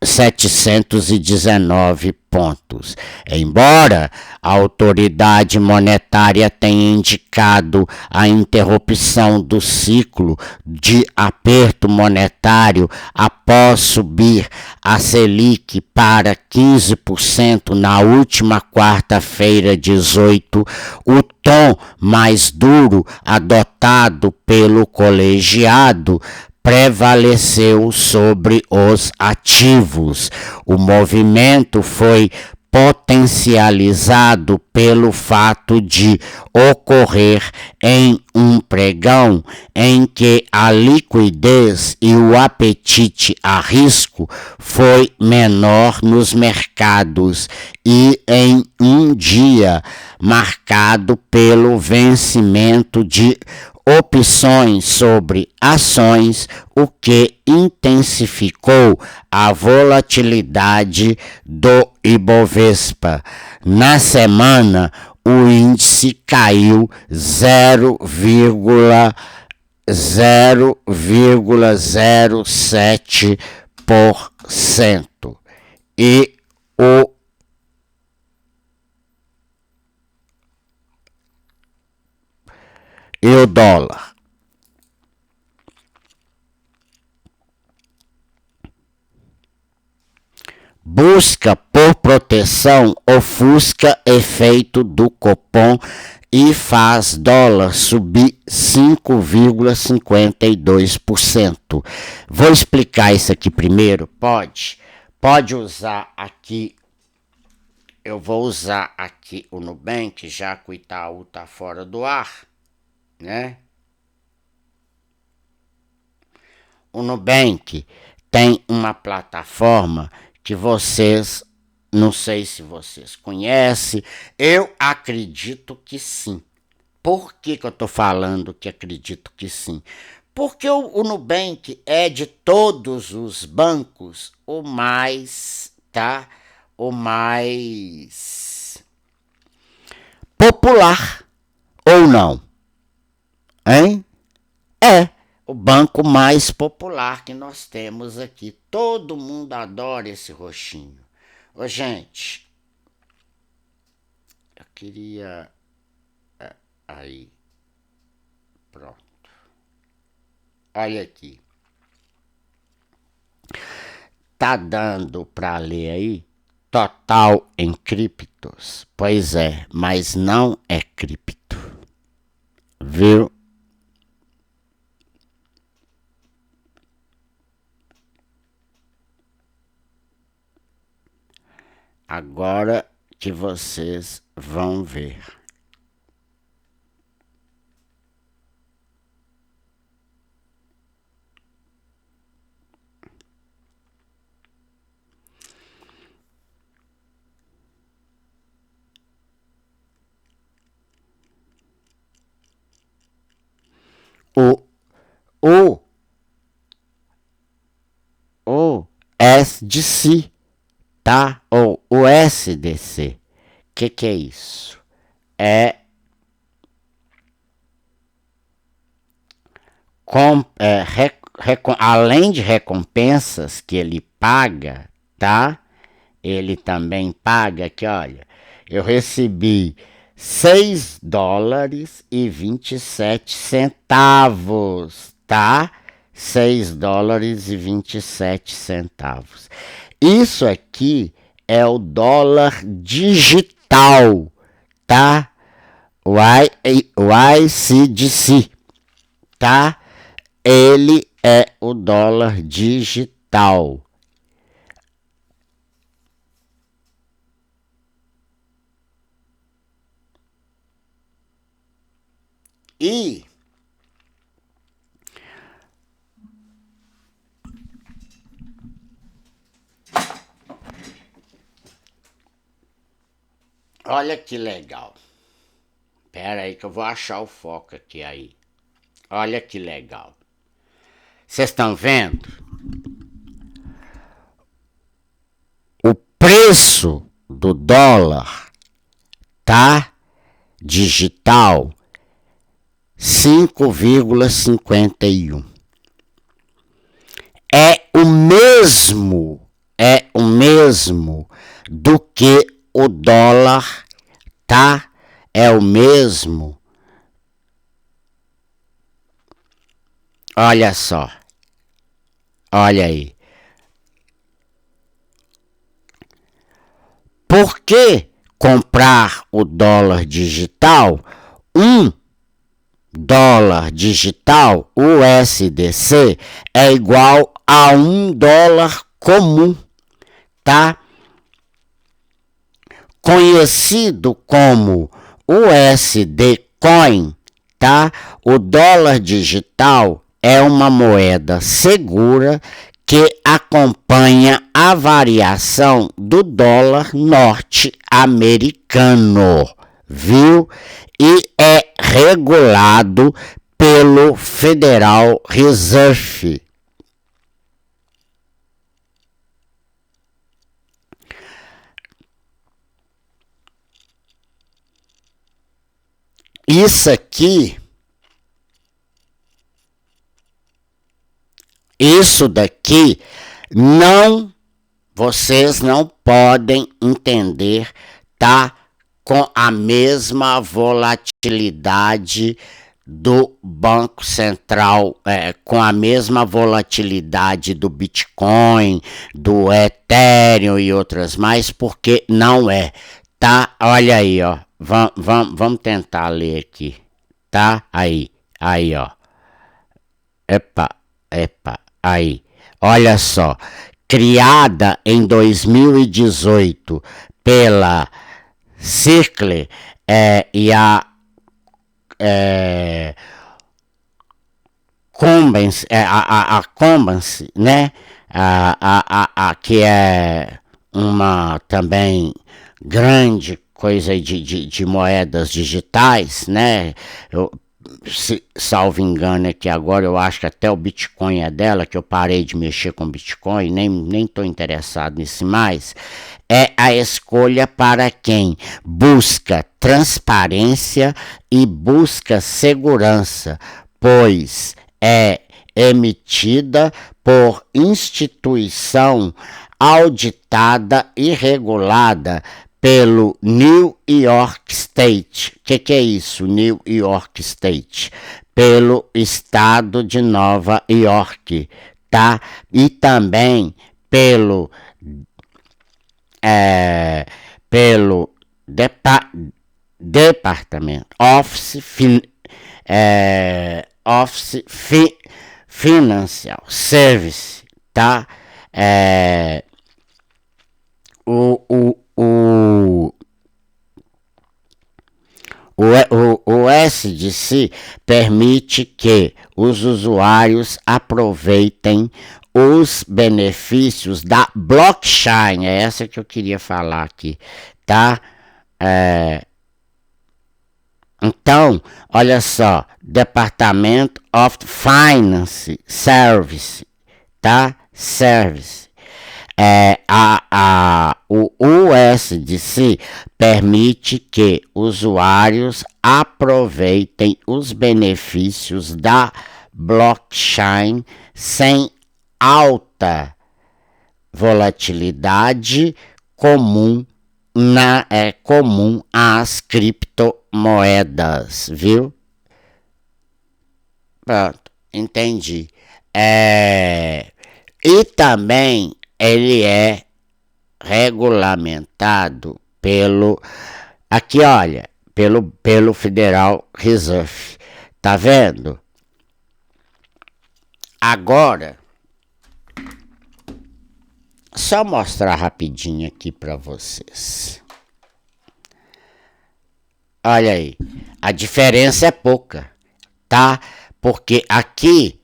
719 pontos. Embora a autoridade monetária tenha indicado a interrupção do ciclo de aperto monetário após subir a Selic para 15% na última quarta-feira, 18, o tom mais duro adotado pelo colegiado prevaleceu sobre os ativos. O movimento foi potencializado pelo fato de ocorrer em um pregão em que a liquidez e o apetite a risco foi menor nos mercados e em um dia marcado pelo vencimento de opções sobre ações, o que intensificou a volatilidade do Ibovespa. Na semana, o índice caiu 0,07% e o dólar busca por proteção ofusca efeito do Copom e faz dólar subir 5,52%. Vou explicar isso aqui primeiro? Pode usar aqui. Eu vou usar aqui o Nubank, já que o Itaú está fora do ar, né? O Nubank tem uma plataforma que vocês, não sei se vocês conhecem, eu acredito que sim. Por que eu estou falando que acredito que sim? Porque o Nubank é de todos os bancos o mais, tá? O mais popular, ou não? Hein? É o banco mais popular que nós temos aqui. Todo mundo adora esse roxinho. Ô, gente, eu queria... Aí, pronto. Olha aqui. Tá dando para ler aí? Total em criptos? Pois é, mas não é cripto. Viu? Agora que vocês vão ver. O SDC, tá? Ou o SDC. Que é isso? Além de recompensas que ele paga, tá? Ele também paga que, olha, eu recebi $6,27, tá? $6,27. Isso aqui é o dólar digital, tá? O ICDC, tá? Ele é o dólar digital. E olha que legal. Pera aí que eu vou achar o foco aqui aí. Olha que legal. Vocês estão vendo? O preço do dólar, tá? Digital, 5,51. É o mesmo do que o dólar, tá? É o mesmo. Olha só. Olha aí. Por que comprar o dólar digital? Um dólar digital, USDC, é igual a $1 comum, tá? Conhecido como USD Coin, tá? O dólar digital é uma moeda segura que acompanha a variação do dólar norte-americano, viu? E é regulado pelo Federal Reserve. Isso daqui vocês não podem entender, tá? Com a mesma volatilidade do Banco Central com a mesma volatilidade do Bitcoin, do Ethereum e outras mais, porque não é, tá? Olha aí, ó. Vamos tentar ler aqui, tá? Aí, ó. Epa, aí. Olha só. Criada em 2018 pela Circle e a Combance, a Combance, né? Que é uma também grande coisa de moedas digitais, né? Salvo engano aqui agora, eu acho que até o Bitcoin é dela, que eu parei de mexer com Bitcoin, nem estou interessado nisso mais. É a escolha para quem busca transparência e busca segurança, pois é emitida por instituição auditada e regulada pelo New York State. O que é isso, New York State? Pelo estado de Nova York, tá? E também pelo departamento Office Financial Service, tá? O SDC permite que os usuários aproveitem os benefícios da blockchain. É essa que eu queria falar aqui, tá? Então, olha só, Department of Finance Service, tá? Service. O USDC permite que usuários aproveitem os benefícios da blockchain sem alta volatilidade comum comum às criptomoedas, viu? Pronto, entendi. E também ele é regulamentado aqui olha, pelo Federal Reserve, tá vendo? Agora, só mostrar rapidinho aqui para vocês. Olha aí, a diferença é pouca, tá? Porque aqui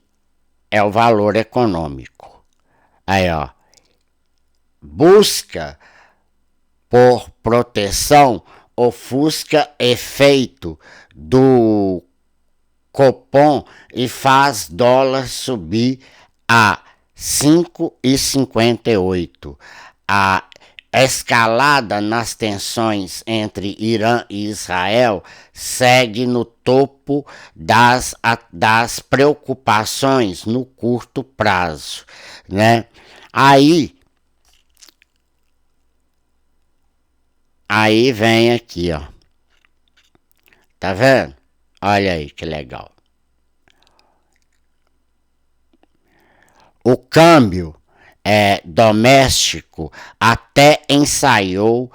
é o valor econômico. Aí, ó. Busca por proteção ofusca efeito do cupom e faz dólar subir a 5,58. A escalada nas tensões entre Irã e Israel segue no topo das preocupações no curto prazo, né? Aí vem aqui, ó. Tá vendo? Olha aí que legal. O câmbio doméstico até ensaiou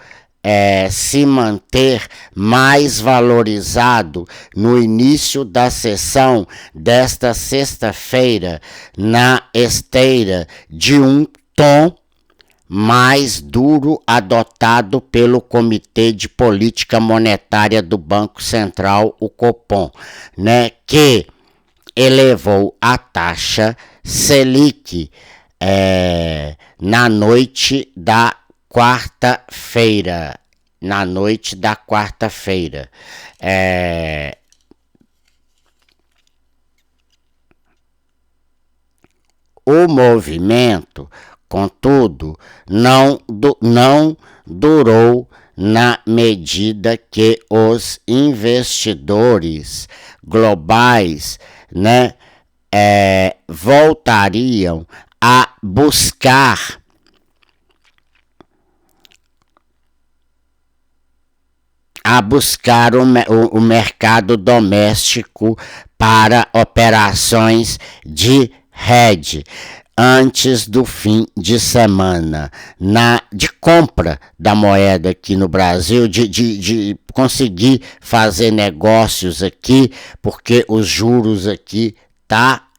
se manter mais valorizado no início da sessão desta sexta-feira, na esteira de um tom mais duro adotado pelo Comitê de Política Monetária do Banco Central, o Copom, né, que elevou a taxa Selic na noite da quarta-feira. O movimento, contudo, não durou na medida que os investidores globais, né, voltariam a buscar a buscar o mercado doméstico para operações de hedge antes do fim de semana, de compra da moeda aqui no Brasil, de conseguir fazer negócios aqui, porque os juros aqui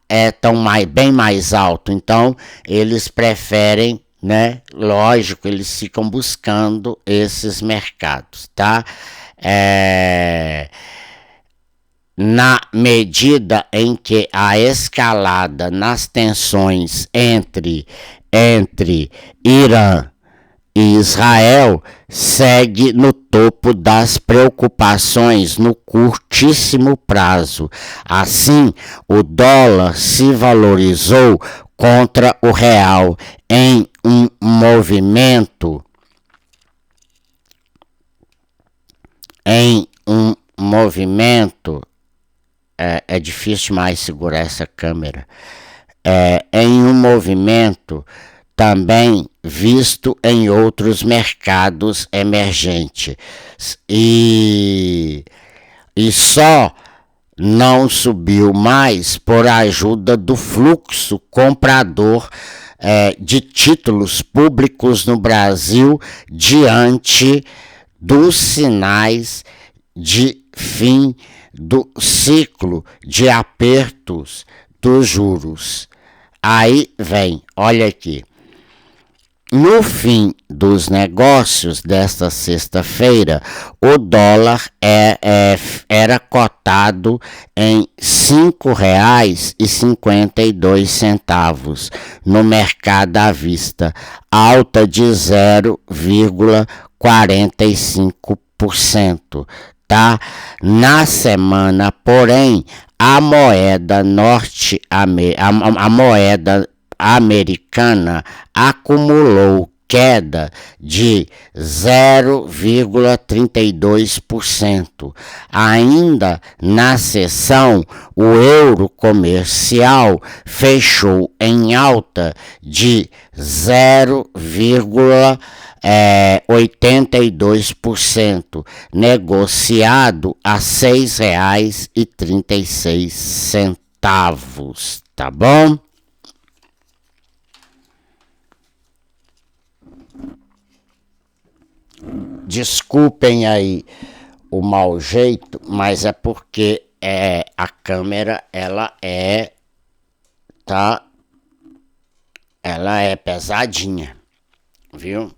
estão bem mais alto. Então eles preferem, né? Lógico, eles ficam buscando esses mercados, tá? Na medida em que a escalada nas tensões entre Irã e Israel segue no topo das preocupações no curtíssimo prazo. Assim, o dólar se valorizou contra o real em um movimento. É difícil demais segurar essa câmera. Em um movimento também visto em outros mercados emergentes. E só não subiu mais por ajuda do fluxo comprador de títulos públicos no Brasil diante dos sinais de fim do ciclo de apertos dos juros. Aí vem, olha aqui. No fim dos negócios desta sexta-feira, o dólar era cotado em R$ 5,52 no mercado à vista, alta de 0,45%. Tá? Na semana, porém, a moeda americana acumulou queda de 0,32%. Ainda na sessão, o euro comercial fechou em alta de 0,82%, negociado a R$ 6,36, tá bom? Desculpem aí o mau jeito, mas é porque a câmera ela é pesadinha, viu?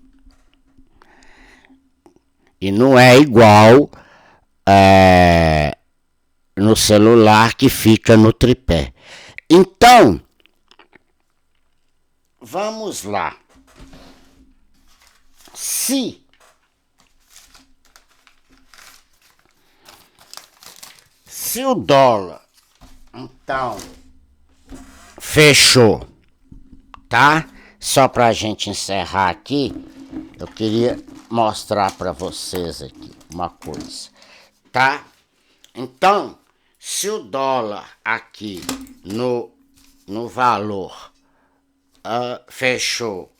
E não é igual no celular que fica no tripé. Então, vamos lá. Se o dólar, então, fechou, tá? Só pra gente encerrar aqui, eu queria mostrar pra vocês aqui uma coisa, tá? Então, se o dólar aqui no valor fechou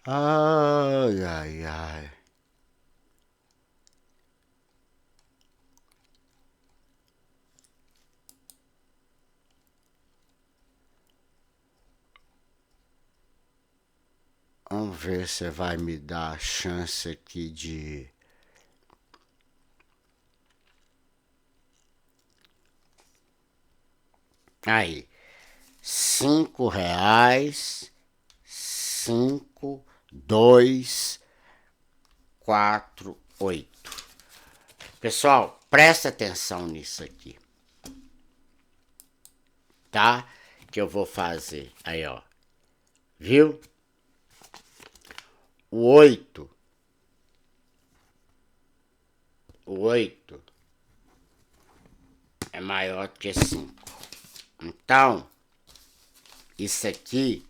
ai, ai, ai. Vamos ver se vai me dar a chance aqui de... Aí, R$ 5, 5,248. Pessoal, presta atenção nisso aqui, tá? Que eu vou fazer. Aí, ó. Viu? O 8 é maior que 5. Então, isso aqui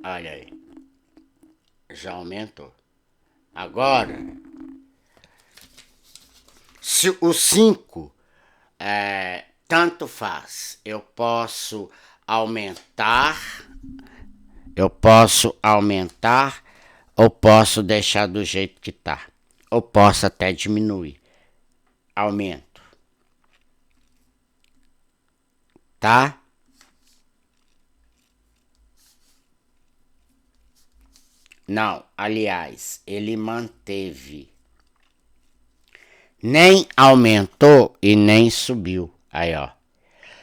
Olha aí. Já aumentou. Agora, se o 5 tanto faz. Eu posso aumentar ou posso deixar do jeito que tá. Ou posso até diminuir. Aumento. Tá? Não, aliás, ele manteve. Nem aumentou e nem subiu. Aí, ó.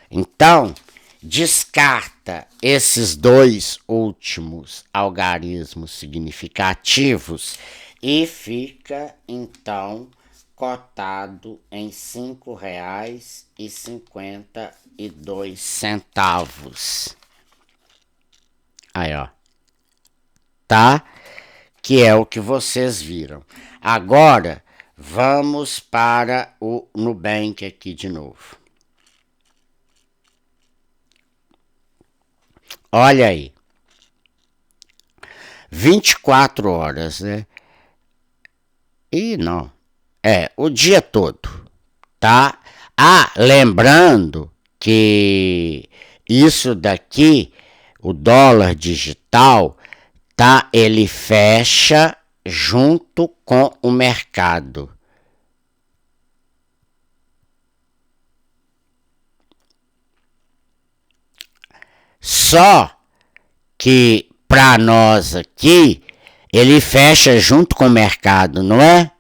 Então, descarta esses dois últimos algarismos significativos e fica, então, cotado em R$ 5,52. Aí, ó. Tá? Que é o que vocês viram. Agora, vamos para o Nubank aqui de novo. Olha aí. 24 horas, né? E não. O dia todo, tá? Ah, lembrando que isso daqui, o dólar digital, tá? Ele fecha junto com o mercado. Só que para nós aqui, ele fecha junto com o mercado, não é?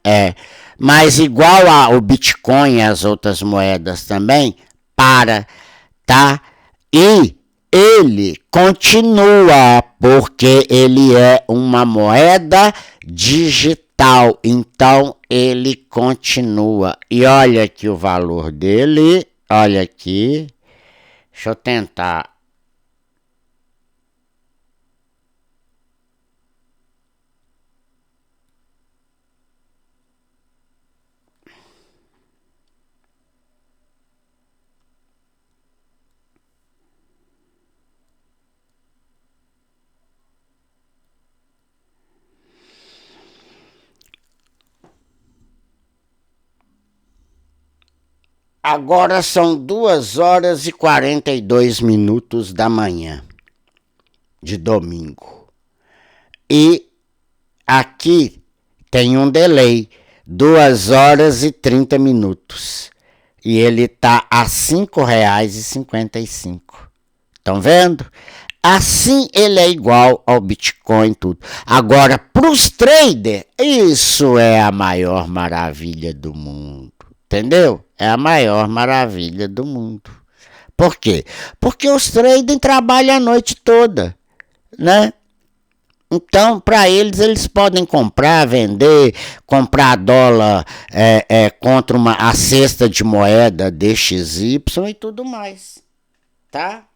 Mas igual ao Bitcoin e as outras moedas também, tá? E ele continua, porque ele é uma moeda digital, então ele continua. E olha aqui o valor dele, olha aqui, deixa eu tentar. Agora são 2h42 da manhã de domingo. E aqui tem um delay, 2h30. E ele tá a R$ 5,55. Estão vendo? Assim ele é igual ao Bitcoin tudo. Agora, para os traders, isso é a maior maravilha do mundo. Entendeu? É a maior maravilha do mundo. Por quê? Porque os traders trabalham a noite toda, né? Então, para eles podem comprar, vender, comprar dólar contra a cesta de moeda DXY e tudo mais, tá?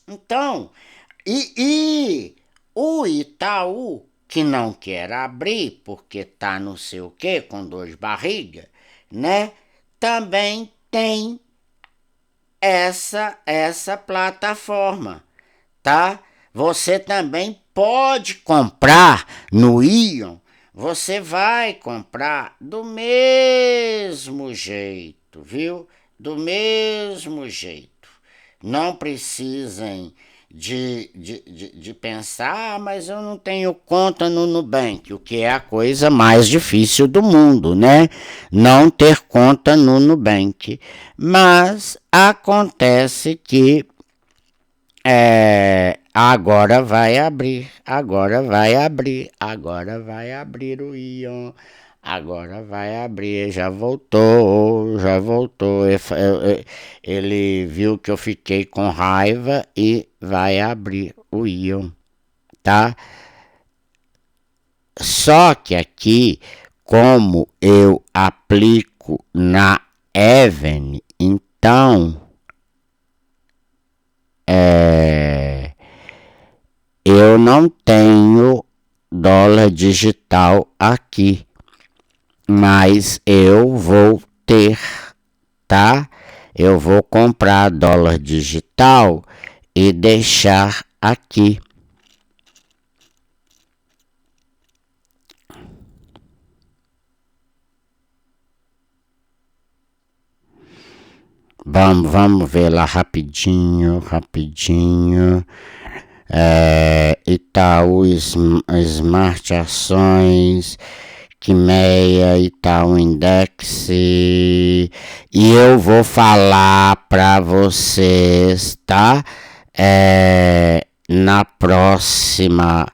Então, e o Itaú, que não quer abrir porque tá não sei o que, com dor de barriga, né? Também tem essa plataforma, tá? Você também pode comprar no Ion, você vai comprar do mesmo jeito, viu? Do mesmo jeito. Não precisem de pensar, mas eu não tenho conta no Nubank, o que é a coisa mais difícil do mundo, né? Não ter conta no Nubank. Mas acontece que agora vai abrir o Ion. Agora vai abrir, já voltou. Ele viu que eu fiquei com raiva e vai abrir o Ion, tá? Só que aqui, como eu aplico na Even, então eu não tenho dólar digital aqui. Mas eu vou ter, tá? Eu vou comprar dólar digital e deixar aqui, Vamos ver lá rapidinho. Itaú Smart Ações, Quimeia, Itaú Index. E eu vou falar para vocês, tá? Na próxima,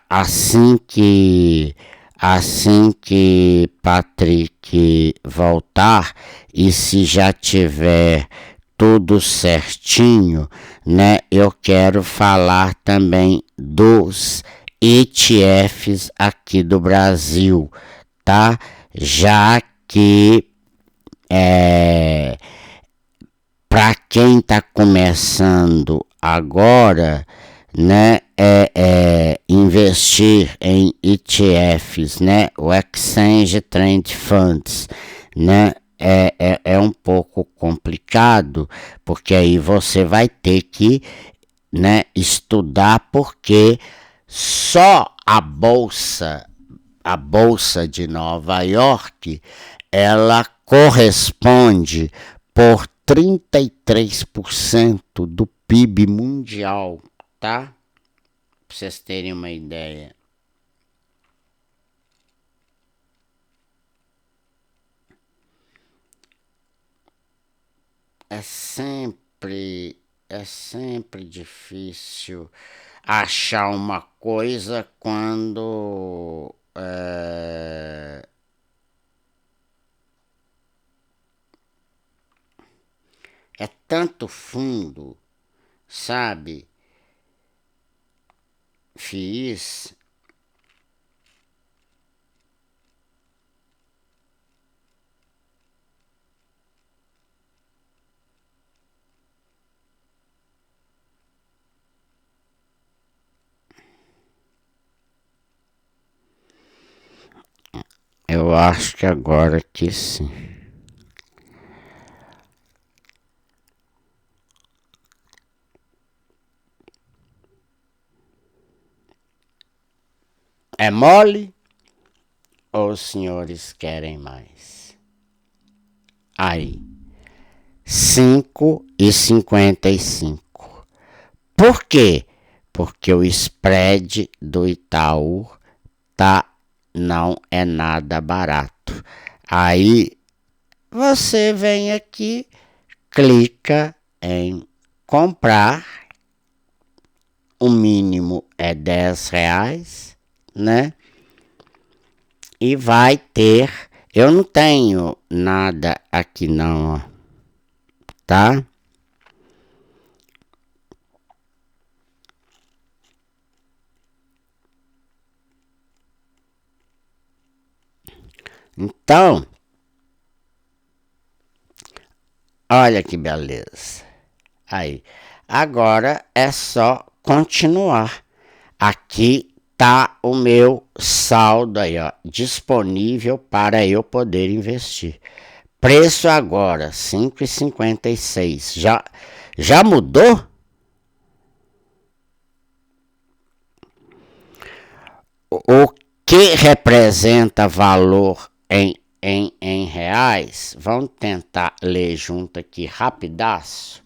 assim que Patrick voltar, e se já tiver tudo certinho, né? Eu quero falar também dos ETFs aqui do Brasil, tá? Já que para quem está começando agora, né, investir em ETFs, né, o Exchange Trend Funds, né, é um pouco complicado, porque aí você vai ter que, né, estudar, porque só a bolsa de Nova York, ela corresponde por 33% do PIB mundial, tá? Pra vocês terem uma ideia. É sempre difícil achar uma coisa quando é tanto fundo, sabe? Fiz. Eu acho que agora que sim. É mole ou os senhores querem mais? Aí, 5,55. Por quê? Porque o spread do Itaú não é nada barato. Aí você vem aqui, clica em comprar, o mínimo é R$ 10, né? E vai ter, eu não tenho nada aqui não, ó, tá? Então, olha que beleza. Aí, agora é só continuar. Aqui tá o meu saldo aí, ó, disponível para eu poder investir. Preço agora, 5,56. Já mudou? O que representa valor em reais? Vamos tentar ler junto aqui rapidaço.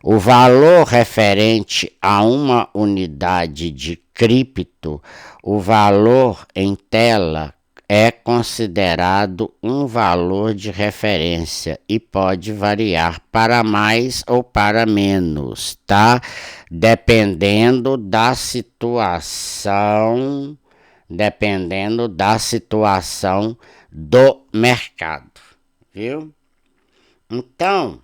O valor referente a uma unidade de cripto, o valor em tela é considerado um valor de referência e pode variar para mais ou para menos, tá? Dependendo da situação do mercado, viu? Então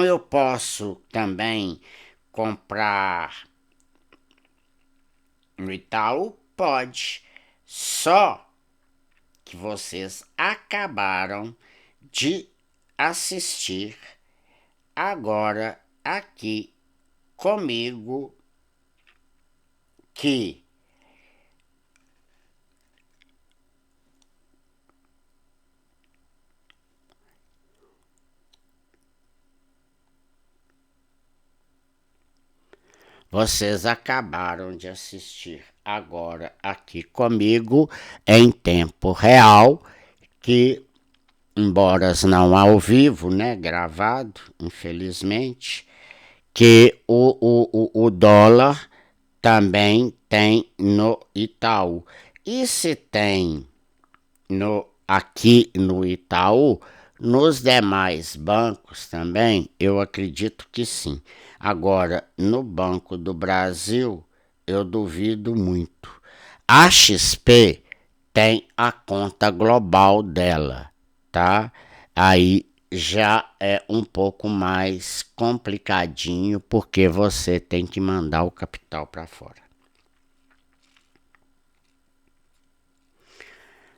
eu posso também comprar no Itaú? Pode. Só que vocês acabaram de assistir agora aqui comigo que vocês acabaram de assistir agora aqui comigo em tempo real, que embora não ao vivo, né, gravado, infelizmente, que o dólar também tem no Itaú. E se tem aqui no Itaú, nos demais bancos também, eu acredito que sim. Agora, no Banco do Brasil, eu duvido muito. A XP tem a conta global dela, tá? Aí já é um pouco mais complicadinho, porque você tem que mandar o capital para fora.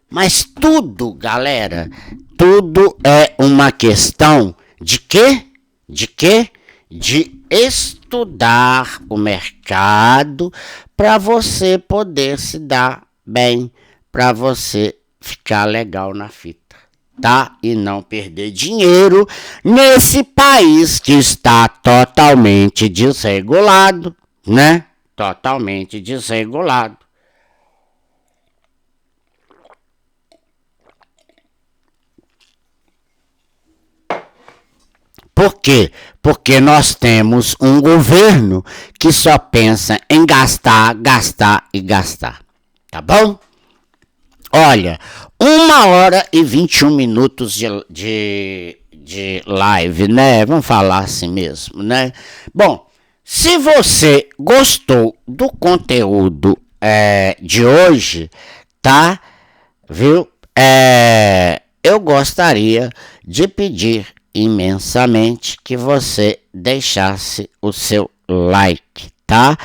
Mas tudo, galera, tudo é uma questão de quê? De quê? De estudar o mercado para você poder se dar bem, para você ficar legal na fita, tá? E não perder dinheiro nesse país que está totalmente desregulado, né? Totalmente desregulado. Por quê? Porque nós temos um governo que só pensa em gastar, gastar e gastar. Tá bom? Olha, 1h e 21 minutos de live, né? Vamos falar assim mesmo, né? Bom, se você gostou do conteúdo de hoje, tá? Viu? Eu gostaria de pedir imensamente que você deixasse o seu like, tá?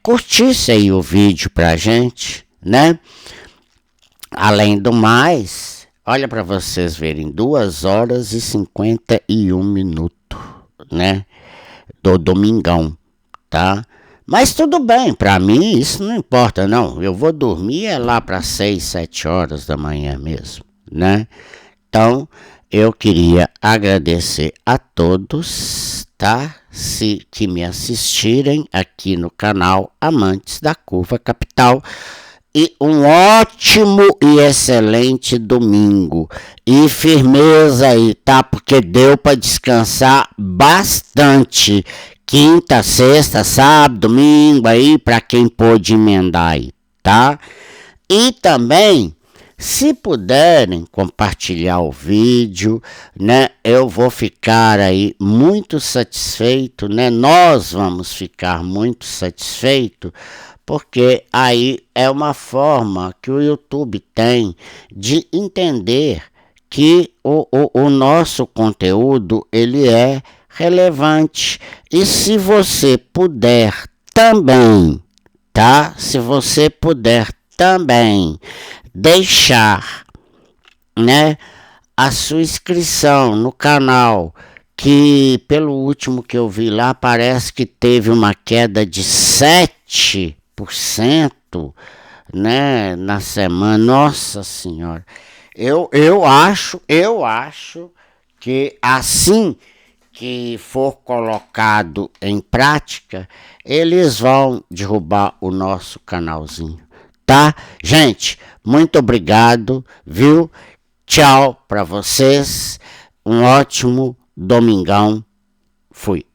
Curtisse aí o vídeo pra gente, né? Além do mais, olha para vocês verem, 2h e 51 minutos, né? Do domingão, tá? Mas tudo bem, para mim isso não importa, não. Eu vou dormir lá para 6, 7 horas da manhã mesmo, né? Então, eu queria agradecer a todos, tá? Que me assistirem aqui no canal Amantes da Curva Capital. E um ótimo e excelente domingo. E firmeza aí, tá? Porque deu para descansar bastante. Quinta, sexta, sábado, domingo aí, para quem pôde emendar aí, tá? E também, se puderem compartilhar o vídeo, né? Eu vou ficar aí muito satisfeito, né? Nós vamos ficar muito satisfeitos, porque aí é uma forma que o YouTube tem de entender que o nosso conteúdo ele é relevante. E se você puder também, tá? Se você puder também deixar, né, a sua inscrição no canal, que pelo último que eu vi lá parece que teve uma queda de 7%, né, na semana. Nossa senhora, eu acho que assim que for colocado em prática, eles vão derrubar o nosso canalzinho, tá? Gente, muito obrigado, viu? Tchau para vocês, um ótimo domingão, fui.